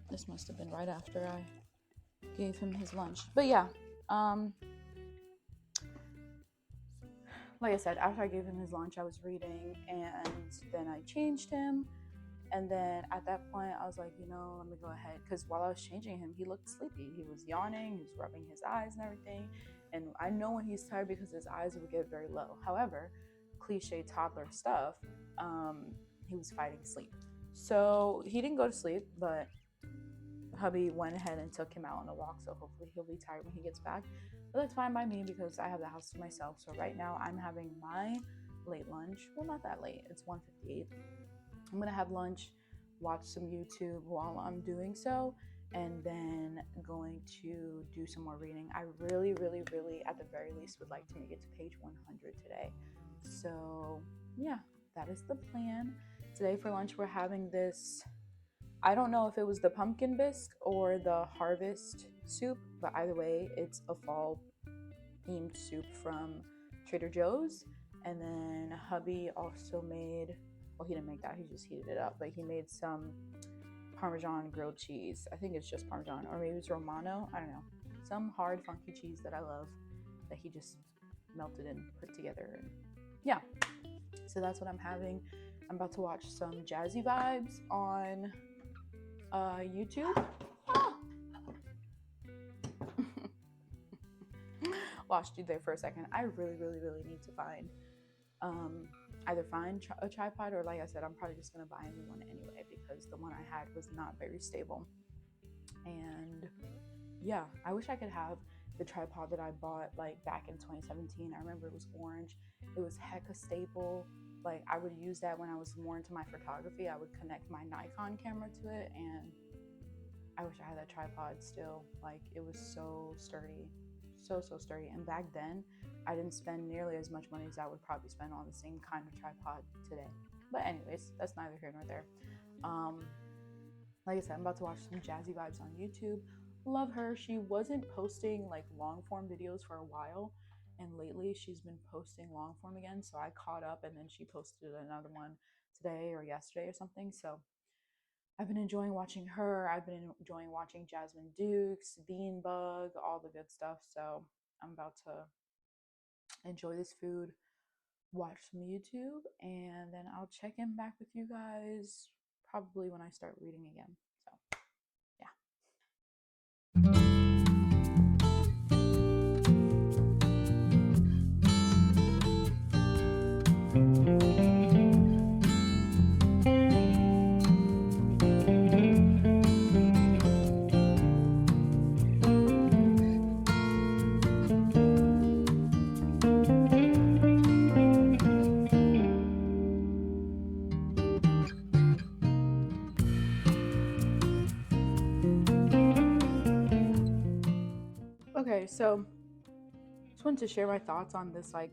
This must have been right after I gave him his lunch. But yeah, like I said, after I gave him his lunch, I was reading, and then I changed him. And then at that point, I was like, let me go ahead. Because while I was changing him, he looked sleepy. He was yawning, he was rubbing his eyes and everything. And I know when he's tired because his eyes would get very low. However, cliche toddler stuff, he was fighting sleep. So he didn't go to sleep, but hubby went ahead and took him out on a walk. So hopefully he'll be tired when he gets back. But that's fine by me because I have the house to myself. So right now I'm having my late lunch. Well, not that late. It's 1:58. I'm gonna have lunch, watch some YouTube while I'm doing so, and then going to do some more reading. I really, really, really, at the very least, would like to make it to page 100 today. So yeah, that is the plan. Today for lunch, we're having this. I don't know if it was the pumpkin bisque or the harvest soup, but either way, it's a fall themed soup from Trader Joe's. And then hubby also made, well, he didn't make that, he just heated it up, but he made some Parmesan grilled cheese. I think it's just Parmesan, or maybe it's Romano, I don't know. Some hard, funky cheese that I love that he just melted and put together. And yeah, so that's what I'm having. I'm about to watch some Jazzy Vibes on YouTube. Lost you there for a second. I really, really, really need to find either find a tripod, or like I said, I'm probably just gonna buy a new one anyway because the one I had was not very stable. And yeah, I wish I could have the tripod that I bought like back in 2017. I remember it was orange. It was hecka stable. Like I would use that when I was more into my photography. I would connect my Nikon camera to it, and I wish I had that tripod still. Like it was so sturdy, so sturdy. And back then, I didn't spend nearly as much money as I would probably spend on the same kind of tripod today. But anyways, that's neither here nor there. Like I said, I'm about to watch some Jazzy Vibes on YouTube. Love her. She wasn't posting like long form videos for a while, and lately she's been posting long form again. So I caught up, and then she posted another one today or yesterday or something. So I've been enjoying watching her. I've been enjoying watching Jasmine Dukes, Beanbug, all the good stuff. So I'm about to enjoy this food, watch some YouTube, and then I'll check in back with you guys probably when I start reading again. So yeah. Okay, so just wanted to share my thoughts on this like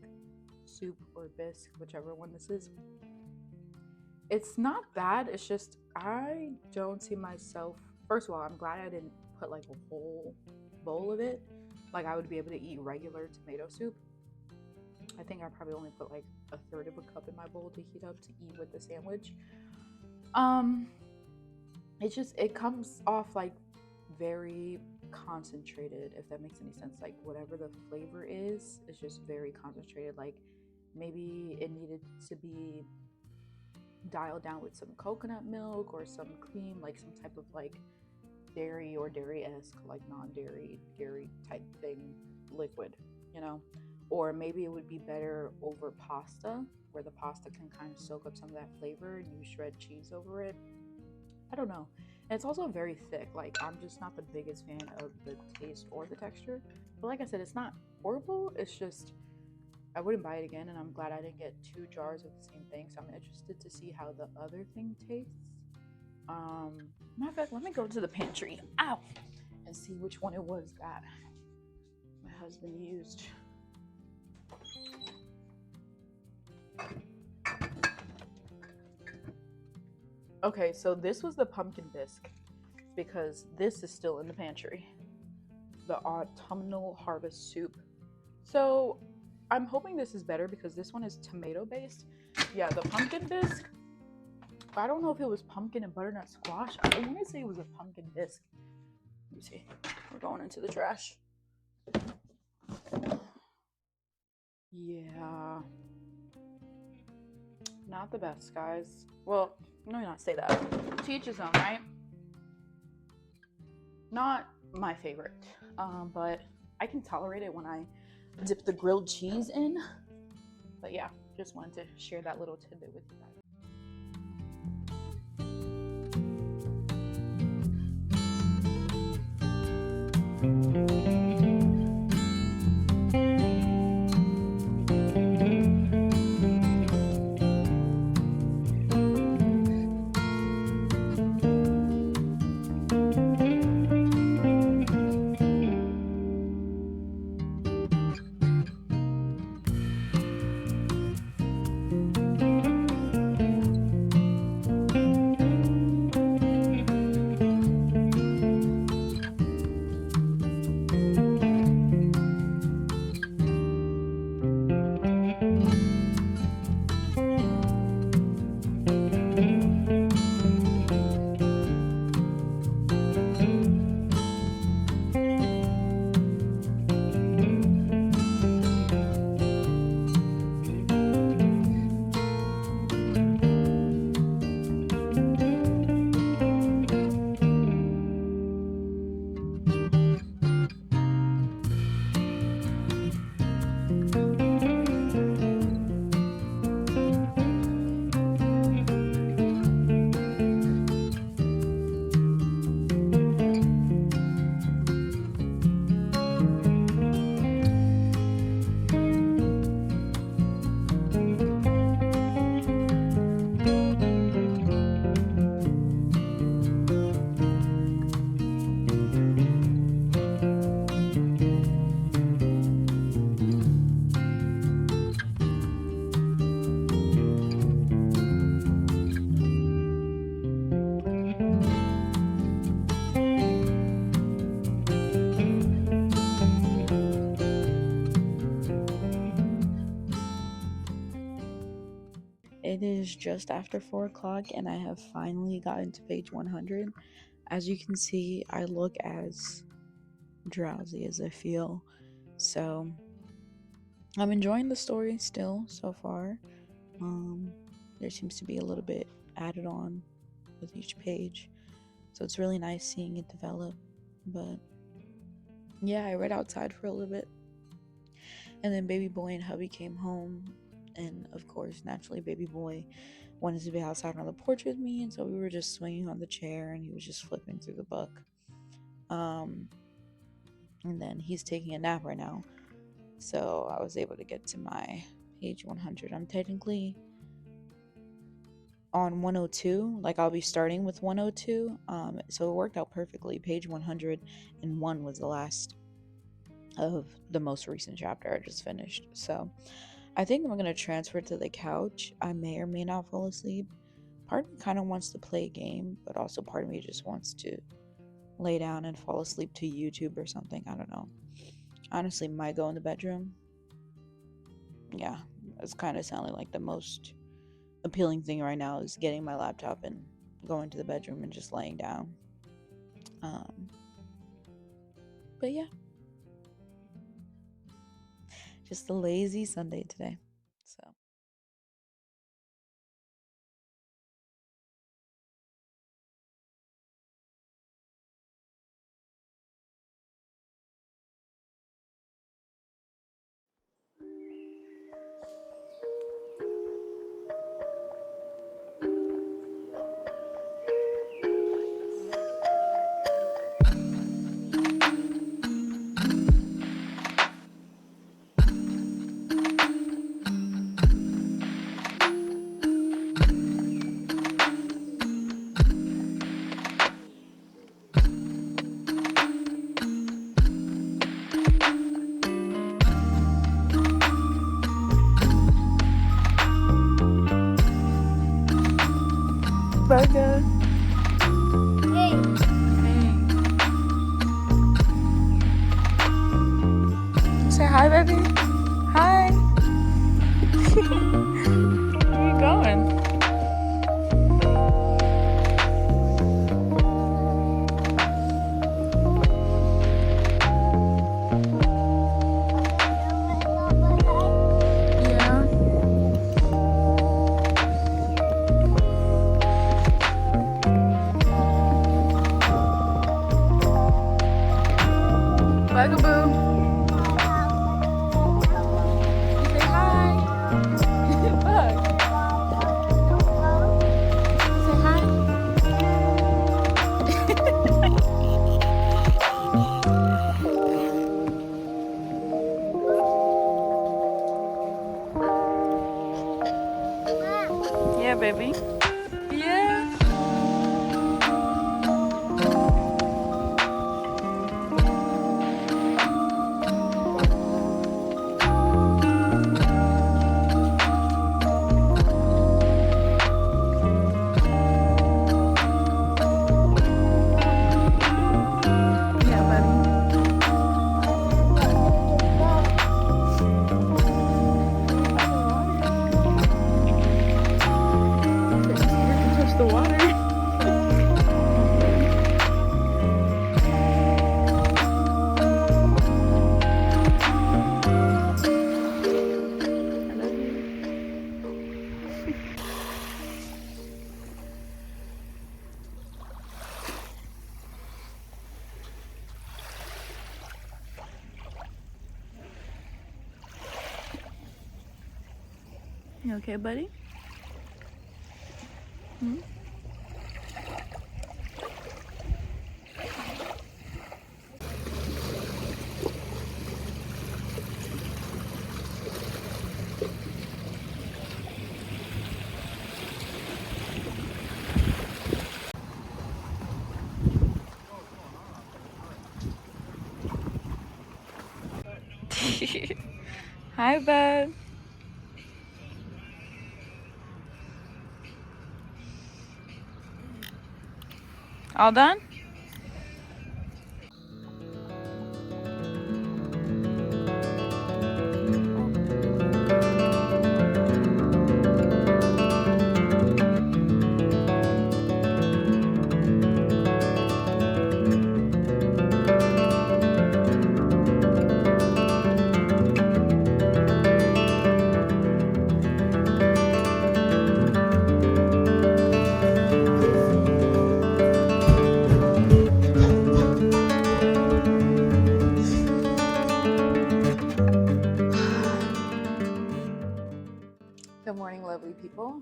soup or bisque, whichever one this is. It's not bad. It's just I don't see myself. First of all, I'm glad I didn't put like a whole bowl of it. Like I would be able to eat regular tomato soup. I think I probably only put like a third of a cup in my bowl to heat up to eat with the sandwich. It comes off like very concentrated, if that makes any sense. Like whatever the flavor is, it's just very concentrated. Like maybe it needed to be dialed down with some coconut milk or some cream, like some type of like dairy or dairy-esque, like non-dairy dairy type thing liquid, you know. Or maybe it would be better over pasta, where the pasta can kind of soak up some of that flavor and you shred cheese over it. I don't know. And it's also very thick. Like I'm just not the biggest fan of the taste or the texture. But like I said, it's not horrible. It's just I wouldn't buy it again, and I'm glad I didn't get 2 jars of the same thing. So I'm interested to see how the other thing tastes. Matter of fact, let me go to the pantry, ow, and see which one it was that my husband used. Okay, so this was the pumpkin bisque because this is still in the pantry. The autumnal harvest soup. So I'm hoping this is better because this one is tomato based. Yeah, the pumpkin bisque. I don't know if it was pumpkin and butternut squash. I want to say it was a pumpkin bisque. Let me see. We're going into the trash. Yeah. Not the best, guys. Well, let me not say that. To each his own, right? Not my favorite, but I can tolerate it when I dip the grilled cheese in. But yeah, just wanted to share that little tidbit with you guys. It is just after 4 o'clock, and I have finally gotten to page 100. As you can see, I look as drowsy as I feel. So, I'm enjoying the story still so far. There seems to be a little bit added on with each page. So, it's really nice seeing it develop. But, yeah, I read outside for a little bit. And then baby boy and hubby came home. And, of course, naturally, baby boy wanted to be outside on the porch with me, and so we were just swinging on the chair and he was just flipping through the book. And then he's taking a nap right now, so I was able to get to my page 100. I'm technically on 102, like I'll be starting with 102, so it worked out perfectly. Page 101 was the last of the most recent chapter I just finished, so I think I'm going to transfer to the couch. I may or may not fall asleep. Part of me kind of wants to play a game, but also part of me just wants to lay down and fall asleep to YouTube or something. I don't know. Honestly, might go in the bedroom. Yeah, it's kind of sounding like the most appealing thing right now is getting my laptop and going to the bedroom and just laying down. But yeah. Just a lazy Sunday today. So. Becca. Hey. Say hi, baby. Hi. Where you going? Yeah. Bugaboo. Say hi. Bug. Say hi. Yeah, baby. Yeah. Yeah, buddy. You're scared to touch the water. I love you. You okay, buddy? Hmm? Hi, bud. All done? Good morning, lovely people.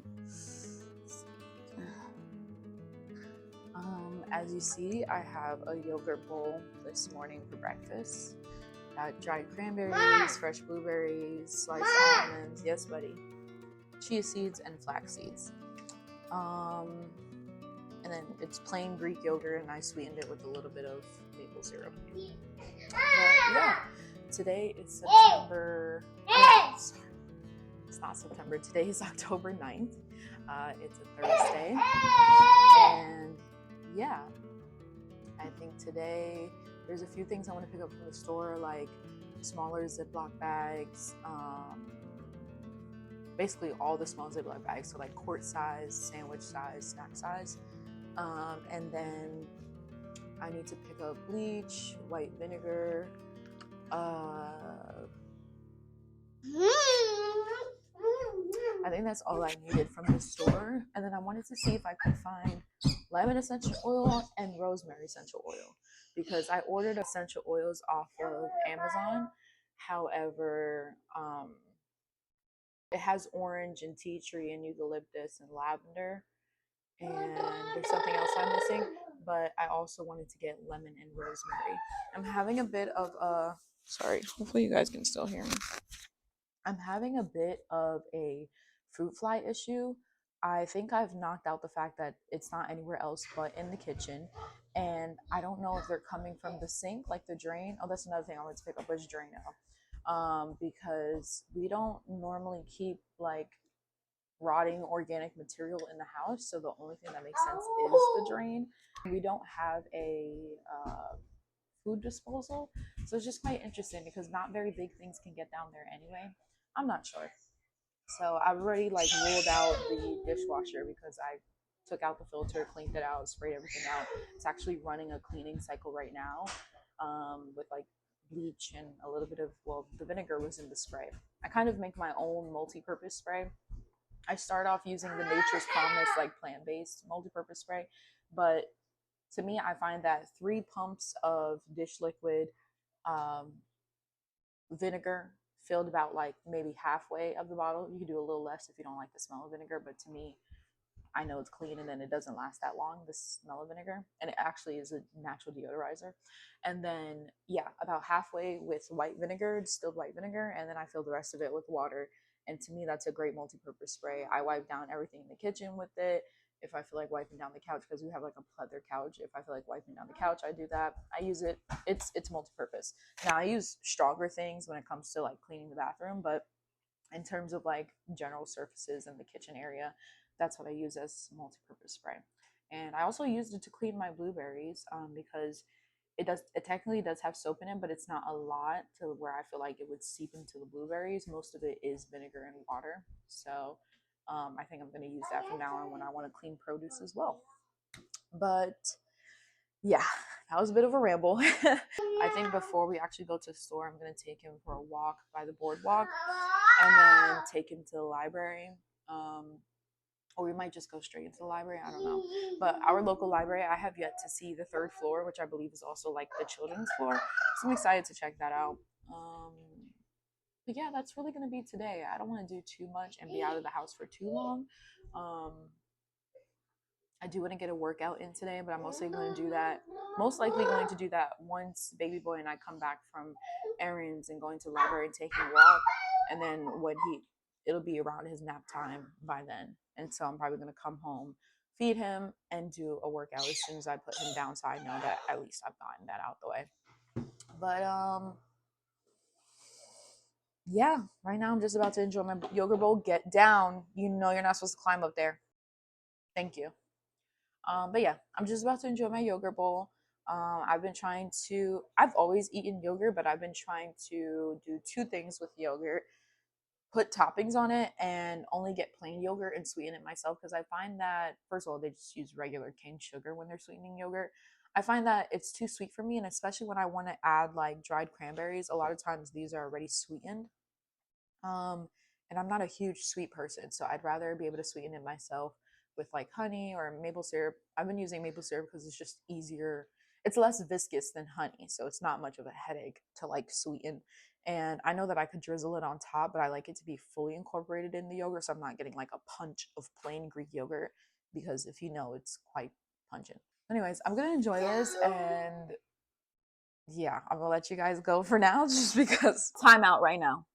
As you see, I have a yogurt bowl this morning for breakfast. Got dried cranberries, fresh blueberries, sliced almonds, yes, buddy, chia seeds, and flax seeds. And then it's plain Greek yogurt, and I sweetened it with a little bit of maple syrup. But yeah, today is September. Sorry, it's not September. Today is October 9th. It's a Thursday. And yeah, I think today there's a few things I want to pick up from the store, like smaller Ziploc bags, basically all the small Ziploc bags, so like quart size, sandwich size, snack size. And then I need to pick up bleach, white vinegar, I think that's all I needed from the store. And then I wanted to see if I could find lemon essential oil and rosemary essential oil, because I ordered essential oils off of Amazon. However, it has orange and tea tree and eucalyptus and lavender, and there's something else I'm missing, but I also wanted to get lemon and rosemary. I'm having a bit of a, sorry, hopefully you guys can still hear me. I'm having a bit of a fruit fly issue. I think I've knocked out the fact that it's not anywhere else but in the kitchen. And I don't know if they're coming from the sink, like the drain. Oh, that's another thing I wanted to pick up was Drano. Because we don't normally keep like rotting organic material in the house. So the only thing that makes sense is the drain. We don't have a food disposal. So it's just quite interesting because not very big things can get down there anyway. I'm not sure. So I've already like ruled out the dishwasher because I took out the filter, cleaned it out, sprayed everything out. It's actually running a cleaning cycle right now, with like bleach and a little bit of, well, the vinegar was in the spray. I kind of make my own multi-purpose spray. I start off using the Nature's Promise like plant-based multi-purpose spray, but to me, I find that 3 pumps of dish liquid, um, vinegar filled about like maybe halfway of the bottle. You can do a little less if you don't like the smell of vinegar, but to me, I know it's clean and then it doesn't last that long, the smell of vinegar. And it actually is a natural deodorizer. And then, yeah, about halfway with white vinegar, distilled white vinegar. And then I fill the rest of it with water. And to me, that's a great multi purpose spray. I wipe down everything in the kitchen with it. If I feel like wiping down the couch, because we have like a pleather couch, if I feel like wiping down the couch, I do that. I use it. It's multi-purpose. Now I use stronger things when it comes to like cleaning the bathroom, but in terms of like general surfaces in the kitchen area, that's what I use as multi-purpose spray. And I also used it to clean my blueberries, because it technically does have soap in it, but it's not a lot to where I feel like it would seep into the blueberries. Most of it is vinegar and water. So I think I'm going to use that from now on when I want to clean produce as well. But yeah, that was a bit of a ramble. I think before we actually go to the store, I'm going to take him for a walk by the boardwalk and then take him to the library. Or we might just go straight into the library. I don't know. But our local library, I have yet to see the third floor, which I believe is also like the children's floor. So I'm excited to check that out. But yeah, that's really going to be today. I don't want to do too much and be out of the house for too long. Um, I do want to get a workout in today, but I'm mostly going to do that. Most likely going to do that once baby boy and I come back from errands and going to the library and taking a walk. And then it'll be around his nap time by then. And so I'm probably going to come home, feed him, and do a workout as soon as I put him down. So I know that at least I've gotten that out the way. But yeah, right now I'm just about to enjoy my yogurt bowl. Get down. You know you're not supposed to climb up there. Thank you. But yeah, I'm just about to enjoy my yogurt bowl. I've always eaten yogurt, but I've been trying to do 2 things with yogurt: put toppings on it and only get plain yogurt and sweeten it myself. Because I find that, first of all, they just use regular cane sugar when they're sweetening yogurt. I find that it's too sweet for me, and especially when I want to add like dried cranberries, a lot of times these are already sweetened. Um, and I'm not a huge sweet person, so I'd rather be able to sweeten it myself with like honey or maple syrup. I've been using maple syrup because it's just easier. It's less viscous than honey, so it's not much of a headache to like sweeten. And I know that I could drizzle it on top, but I like it to be fully incorporated in the yogurt, so I'm not getting like a punch of plain Greek yogurt because if you know, it's quite pungent. Anyways, I'm gonna enjoy this, and yeah, I'm gonna let you guys go for now just because time out right now.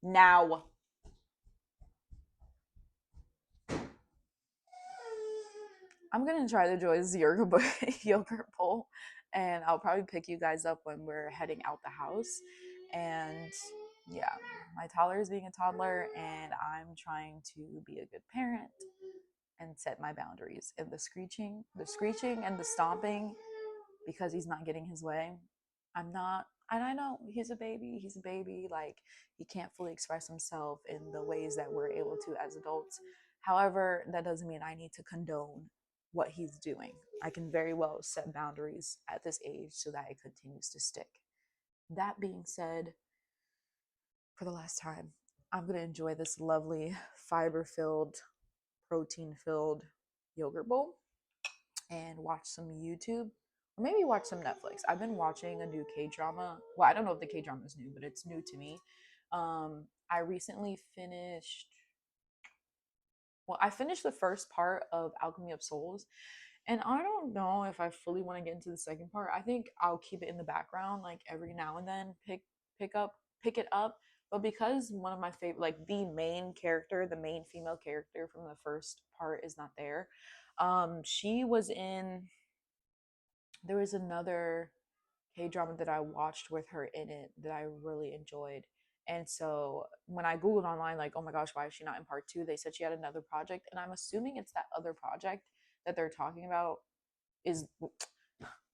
Now. I'm gonna try to enjoy this yogurt bowl, and I'll probably pick you guys up when we're heading out the house. And yeah, my toddler is being a toddler, and I'm trying to be a good parent and set my boundaries. And the screeching, and the stomping because he's not getting his way. I'm not, and I know he's a baby. He's a baby. Like, he can't fully express himself in the ways that we're able to as adults. However, that doesn't mean I need to condone what he's doing. I can very well set boundaries at this age so that it continues to stick. That being said, for the last time, I'm going to enjoy this lovely fiber filled, protein filled yogurt bowl and watch some YouTube or maybe watch some Netflix. I've been watching a new K drama. Well, I don't know if the K drama is new, but it's new to me. I recently finished. Well, I finished the first part of Alchemy of Souls, and I don't know if I fully want to get into the second part. I think I'll keep it in the background, like every now and then, pick it up. But because one of my favorite, like the main character, the main female character from the first part is not there, she was in. There was another K drama that I watched with her in it that I really enjoyed, And so when I Googled online, like, oh my gosh, why is she not in part two? They said she had another project. And I'm assuming it's that other project that they're talking about is what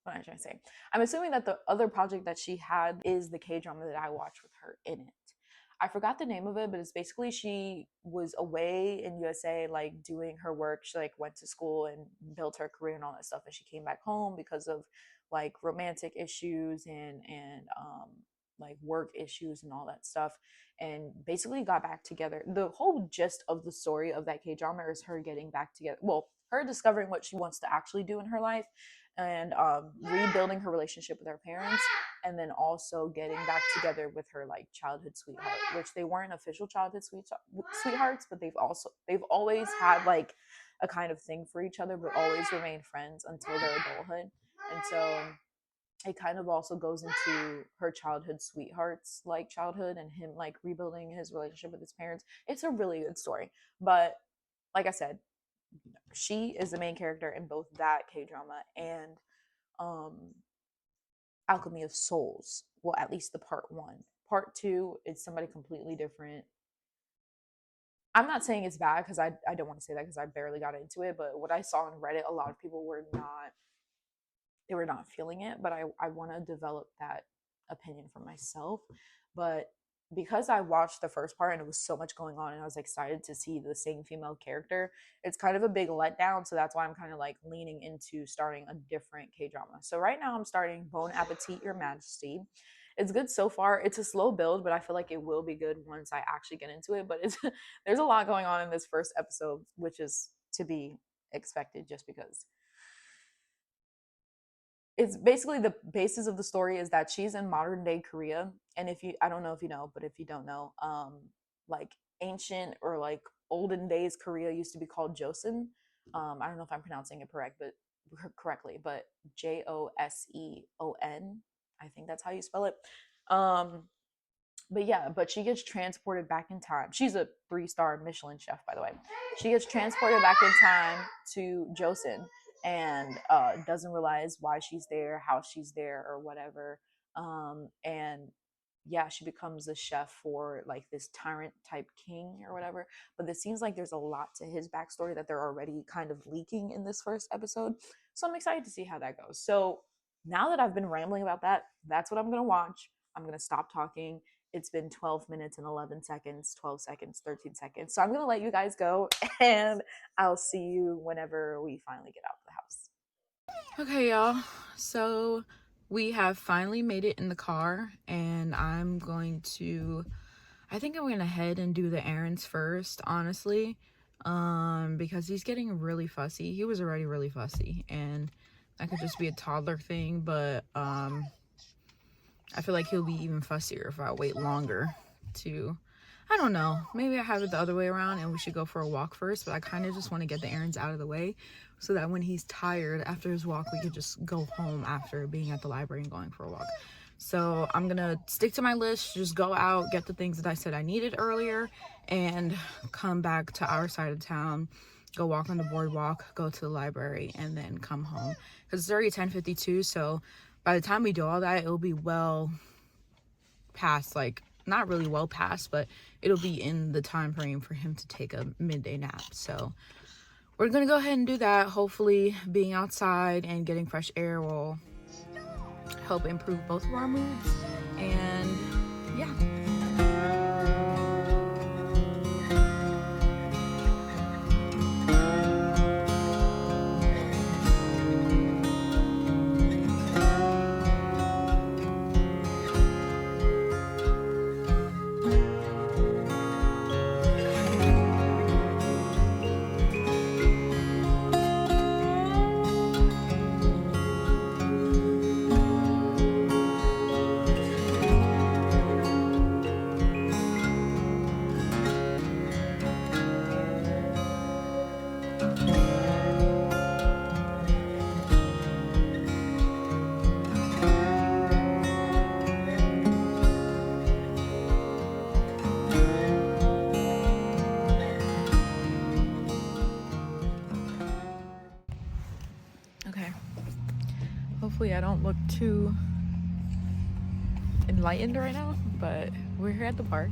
am I trying to say? I'm assuming that the other project that she had is the K drama that I watched with her in it. I forgot the name of it, but it's basically she was away in USA, like doing her work. She like went to school and built her career and all that stuff, and she came back home because of like romantic issues and like work issues and all that stuff, and basically got back together. The whole gist of the story of that K drama is her getting back together. Well, her discovering what she wants to actually do in her life, and rebuilding her relationship with her parents, and then also getting back together with her like childhood sweetheart, which they weren't official childhood sweethearts, but they've always had like a kind of thing for each other, but always remained friends until their adulthood. And so it kind of also goes into her childhood sweetheart's like childhood and him like rebuilding his relationship with his parents. It's a really good story, but like I said, she is the main character in both that K drama and um Alchemy of Souls. Well, at least the part one. Part two is somebody completely different. I'm not saying it's bad because I don't want to say that because I barely got into it, but what I saw on Reddit, a lot of people were not feeling it, but I want to develop that opinion for myself. But because I watched the first part and it was so much going on and I was excited to see the same female character, it's kind of a big letdown. So that's why I'm kind of like leaning into starting a different K drama. So right now I'm starting Bon Appetit, Your Majesty. It's good so far. It's a slow build, but I feel like it will be good once I actually get into it. But it's there's a lot going on in this first episode, which is to be expected just because it's basically the basis of the story is that she's in modern day Korea. And if you, I don't know if you know, but if you don't know, like ancient or like olden days Korea used to be called Joseon. I don't know if I'm pronouncing it correctly, but Joseon. I think that's how you spell it. Um, but yeah, but she gets transported back in time. She's a 3-star Michelin chef, by the way. She gets transported back in time to Joseon and doesn't realize why she's there, how she's there, or whatever. And yeah, she becomes a chef for like this tyrant type king or whatever. But it seems like there's a lot to his backstory that they're already kind of leaking in this first episode. So I'm excited to see how that goes. So now that I've been rambling about that, that's what I'm gonna watch. I'm gonna stop talking. It's been 12 minutes and 11 seconds, 12 seconds, 13 seconds. So I'm going to let you guys go and I'll see you whenever we finally get out of the house. Okay, y'all. So we have finally made it in the car and I think I'm going to head and do the errands first, honestly, because he's getting really fussy. He was already really fussy and that could just be a toddler thing, but I feel like he'll be even fussier if I wait longer to, I don't know, maybe I have it the other way around and we should go for a walk first, but I kind of just want to get the errands out of the way so that when he's tired after his walk, we could just go home after being at the library and going for a walk. So I'm going to stick to my list, just go out, get the things that I said I needed earlier, and come back to our side of town, go walk on the boardwalk, go to the library, and then come home. Because it's already 10:52, so by the time we do all that, it'll be well past, like, not really well past, but it'll be in the time frame for him to take a midday nap. So we're gonna go ahead and do that. Hopefully being outside and getting fresh air will help improve both of our moods. And yeah. Okay. Hopefully I don't look too enlightened right now, but we're here at the park.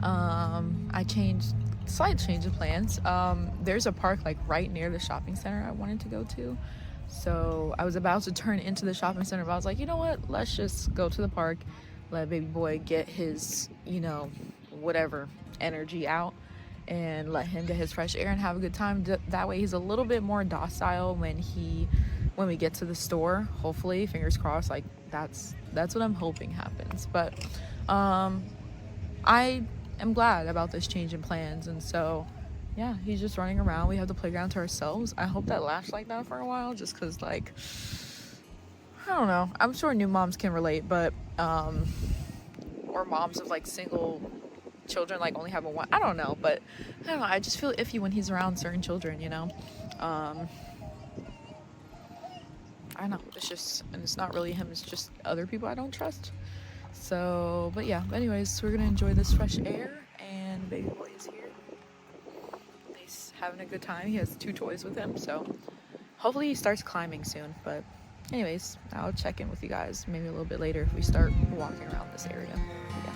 I changed slight change of plans. There's a park like right near the shopping center I wanted to go to. So I was about to turn into the shopping center, but I was like, you know what? Let's just go to the park, let baby boy get his, whatever energy out, and let him get his fresh air and have a good time. That way, he's a little bit more docile when we get to the store. Hopefully, fingers crossed. Like that's what I'm hoping happens. But um, I am glad about this change in plans, and so yeah, he's just running around. We have the playground to ourselves. I hope that lasts like that for a while, just because like I don't know. I'm sure new moms can relate, but or moms of like single children like only having one. I don't know, but I don't know. I just feel iffy when he's around certain children. Um, I don't know. It's just, and it's not really him. It's just other people I don't trust. So, but yeah. Anyways, we're gonna enjoy this fresh air, and baby boy is here. He's having a good time. He has two toys with him, so hopefully he starts climbing soon. But anyways, I'll check in with you guys maybe a little bit later if we start walking around this area. Yeah.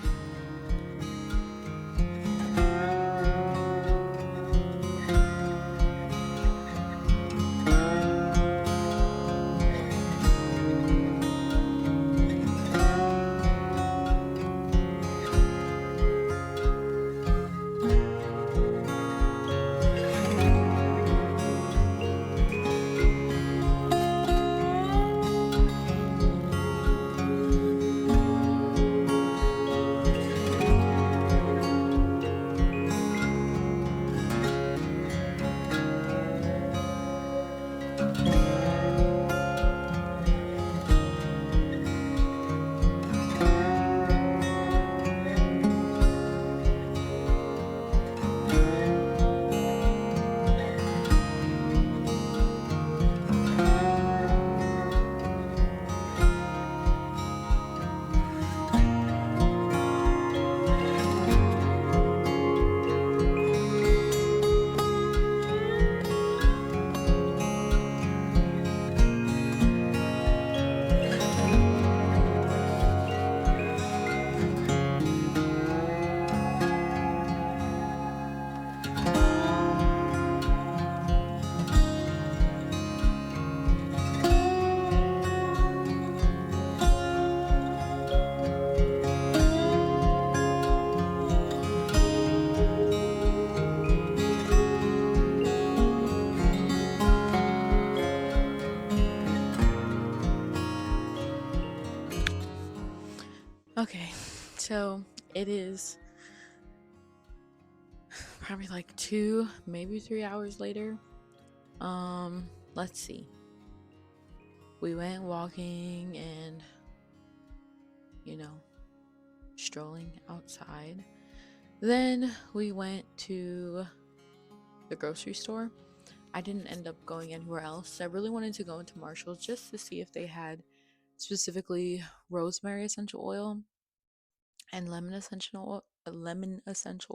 Okay, so it is probably like 2, maybe 3 hours later. Let's see. We went walking and, you know, strolling outside. Then we went to the grocery store. I didn't end up going anywhere else. I really wanted to go into Marshall's just to see if they had specifically rosemary essential oil and lemon essential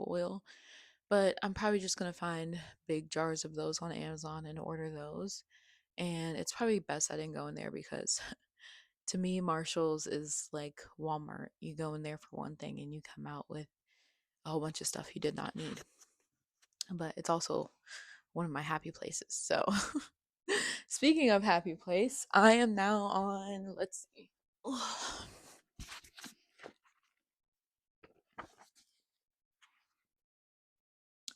oil. But I'm probably just gonna find big jars of those on Amazon and order those. And it's probably best I didn't go in there because to me, Marshall's is like Walmart. You go in there for one thing and you come out with a whole bunch of stuff you did not need. But it's also one of my happy places. So, speaking of happy place, I am now on, let's see.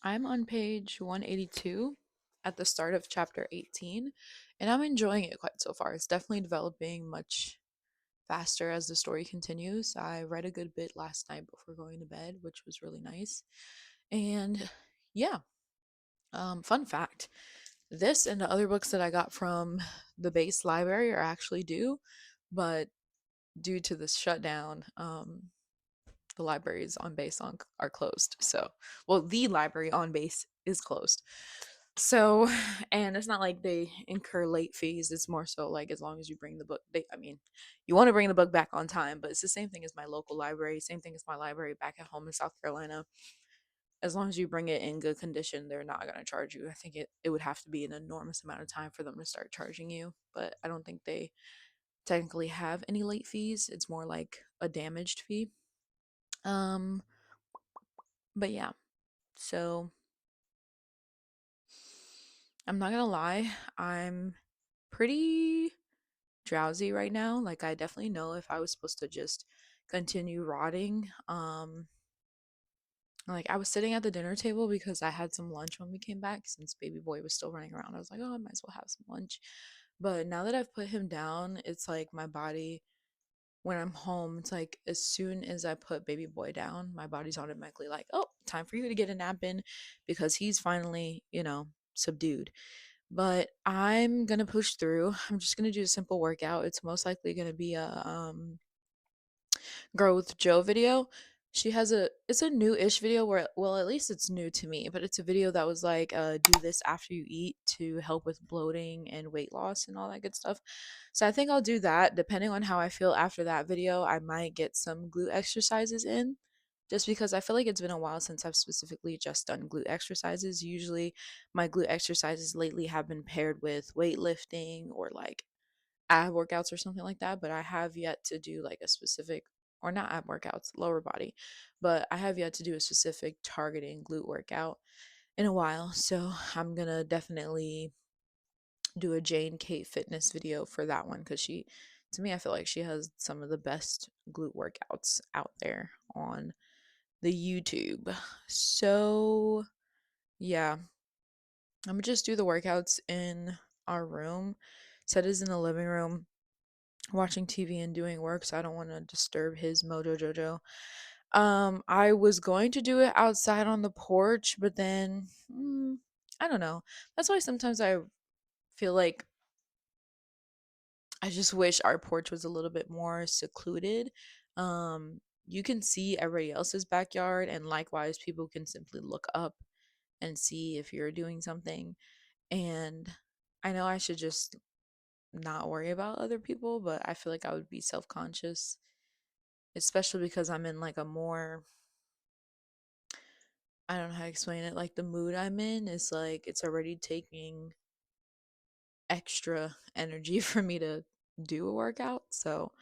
I'm on page 182 at the start of chapter 18, and I'm enjoying it quite so far. It's definitely developing much faster as the story continues. I read a good bit last night before going to bed, which was really nice. And yeah, fun fact, this and the other books that I got from the base library are actually due, but due to this shutdown, the libraries on base are closed. So, well, the library on base is closed. So, and it's not like they incur late fees. It's more so like as long as you bring the book, I mean, you want to bring the book back on time, but it's the same thing as my local library, same thing as my library back at home in South Carolina. As long as you bring it in good condition, they're not going to charge you. I think it would have to be an enormous amount of time for them to start charging you, but I don't think they technically have any late fees. It's more like a damaged fee. Um, but yeah, so I'm not gonna lie, I'm pretty drowsy right now. Like I definitely know if I was supposed to just continue rotting. Like I was sitting at the dinner table because I had some lunch when we came back since baby boy was still running around. I was like, oh, I might as well have some lunch. But now that I've put him down, it's like my body when I'm home, it's like as soon as I put baby boy down, my body's automatically like, oh, time for you to get a nap in because he's finally, subdued. But I'm gonna push through. I'm just gonna do a simple workout. It's most likely gonna be a Girl with Joe video. It's a new-ish video where, well, at least it's new to me, but it's a video that was like, do this after you eat to help with bloating and weight loss and all that good stuff. So I think I'll do that. Depending on how I feel after that video, I might get some glute exercises in. Just because I feel like it's been a while since I've specifically just done glute exercises. Usually, my glute exercises lately have been paired with weightlifting or like ab workouts or something like that, but I have yet to do like a specific, or not ab workouts, lower body, but I have yet to do a specific targeting glute workout in a while. So I'm gonna definitely do a Jane Kate fitness video for that one because to me, I feel like she has some of the best glute workouts out there on the YouTube. So yeah, I'm gonna just do the workouts in our room. Set is in the living room watching TV and doing work, so I don't want to disturb his mojo jojo. I was going to do it outside on the porch, but then I don't know. That's why sometimes I feel like I just wish our porch was a little bit more secluded. You can see everybody else's backyard, and likewise, people can simply look up and see if you're doing something. And I know I should just not worry about other people, but I feel like I would be self conscious, especially because I'm in like a more, I don't know how to explain it, like the mood I'm in is like it's already taking extra energy for me to do a workout. So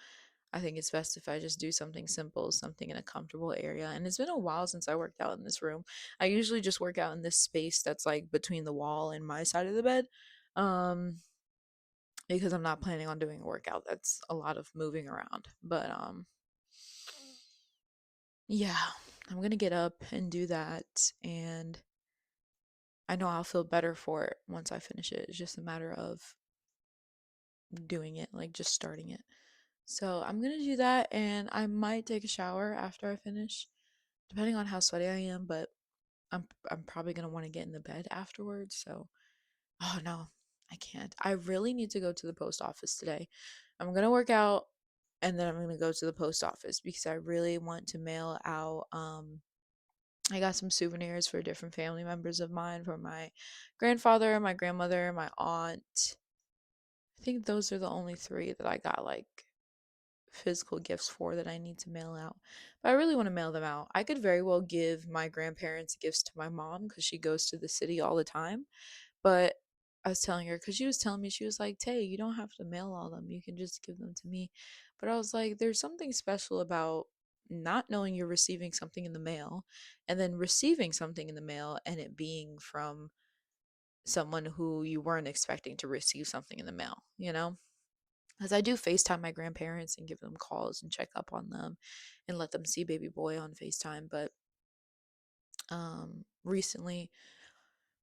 I think it's best if I just do something simple, something in a comfortable area. And it's been a while since I worked out in this room. I usually just work out in this space that's like between the wall and my side of the bed. Um because I'm not planning on doing a workout that's a lot of moving around. But yeah, I'm going to get up and do that, and I know I'll feel better for it once I finish it. It's just a matter of doing it, like just starting it. So I'm gonna do that, and I might take a shower after I finish, depending on how sweaty I am. But I'm probably gonna want to get in the bed afterwards. So, oh no, I can't. I really need to go to the post office today. I'm gonna work out, and then I'm gonna go to the post office because I really want to mail out. I got some souvenirs for different family members of mine, for my grandfather, my grandmother, my aunt. I think those are the only three that I got like physical gifts for that I need to mail out. But I really want to mail them out. I could very well give my grandparents gifts to my mom because she goes to the city all the time. But I was telling her, because she was telling me, she was like, Tay, you don't have to mail all them. You can just give them to me. But I was like, there's something special about not knowing you're receiving something in the mail and then receiving something in the mail and it being from someone who you weren't expecting to receive something in the mail, you know? Because I do FaceTime my grandparents and give them calls and check up on them and let them see baby boy on FaceTime. But recently,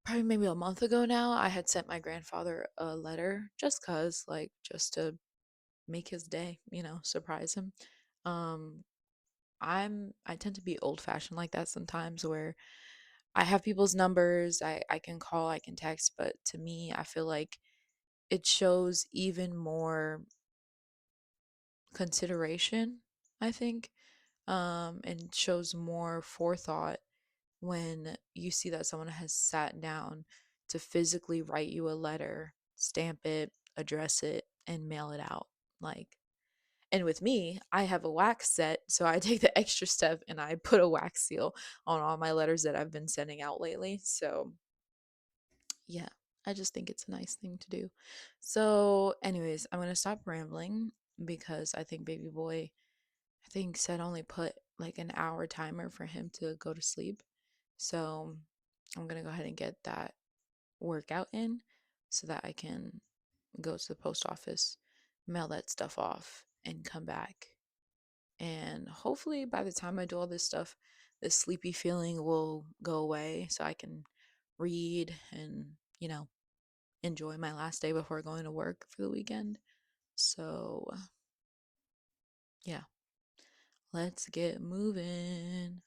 probably maybe a month ago now, I had sent my grandfather a letter just cause, like, just to make his day, surprise him. Um, I tend to be old fashioned like that sometimes where I have people's numbers, I can call, I can text, but to me, I feel like it shows even more consideration, I think, and shows more forethought when you see that someone has sat down to physically write you a letter, stamp it, address it, and mail it out. Like, and with me, I have a wax set, so I take the extra step and I put a wax seal on all my letters that I've been sending out lately. So, yeah, I just think it's a nice thing to do. So, anyways, I'm going to stop rambling because I think baby boy, I think said only put like an hour timer for him to go to sleep. So I'm gonna go ahead and get that workout in so that I can go to the post office, mail that stuff off, and come back. And hopefully, by the time I do all this stuff, this sleepy feeling will go away so I can read and, enjoy my last day before going to work for the weekend. So, yeah, let's get moving.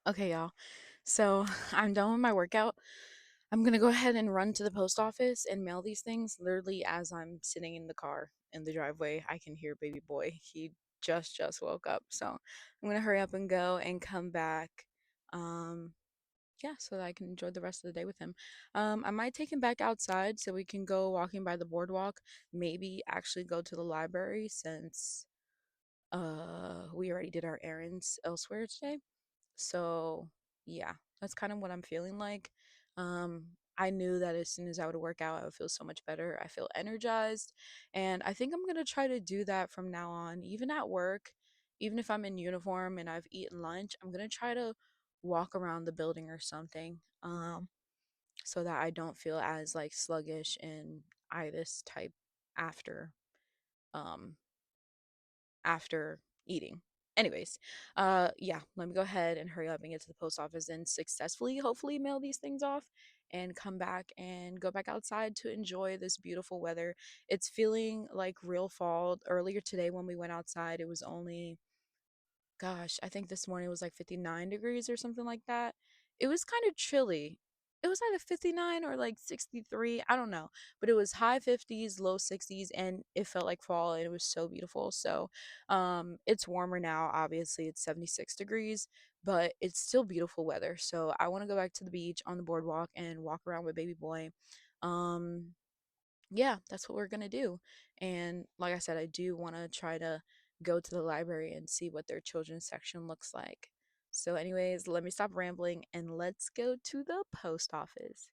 Okay, y'all. So I'm done with my workout. I'm gonna go ahead and run to the post office and mail these things. Literally, as I'm sitting in the car in the driveway, I can hear baby boy. He just woke up, so I'm gonna hurry up and go and come back. Um, yeah, so that I can enjoy the rest of the day with him. I might take him back outside so we can go walking by the boardwalk. Maybe actually go to the library since we already did our errands elsewhere today. So, yeah, that's kind of what I'm feeling like. Um, I knew that as soon as I would work out, I would feel so much better. I feel energized. And I think I'm going to try to do that from now on, even at work, even if I'm in uniform and I've eaten lunch, I'm going to try to walk around the building or something, so that I don't feel as like sluggish and itis type after um after eating. Anyways, yeah, let me go ahead and hurry up and get to the post office and successfully, hopefully, mail these things off and come back and go back outside to enjoy this beautiful weather. It's feeling like real fall. Earlier today, when we went outside, it was only, gosh, I think this morning was like 59 degrees or something like that. It was kind of chilly. It was either 59 or like 63. I don't know. But it was high 50s, low 60s, and it felt like fall and it was so beautiful. So it's warmer now. Obviously, it's 76 degrees, but it's still beautiful weather. So I want to go back to the beach on the boardwalk and walk around with baby boy. Um, yeah, that's what we're gonna do. And like I said, I do want to try to go to the library and see what their children's section looks like. So, anyways, let me stop rambling and let's go to the post office.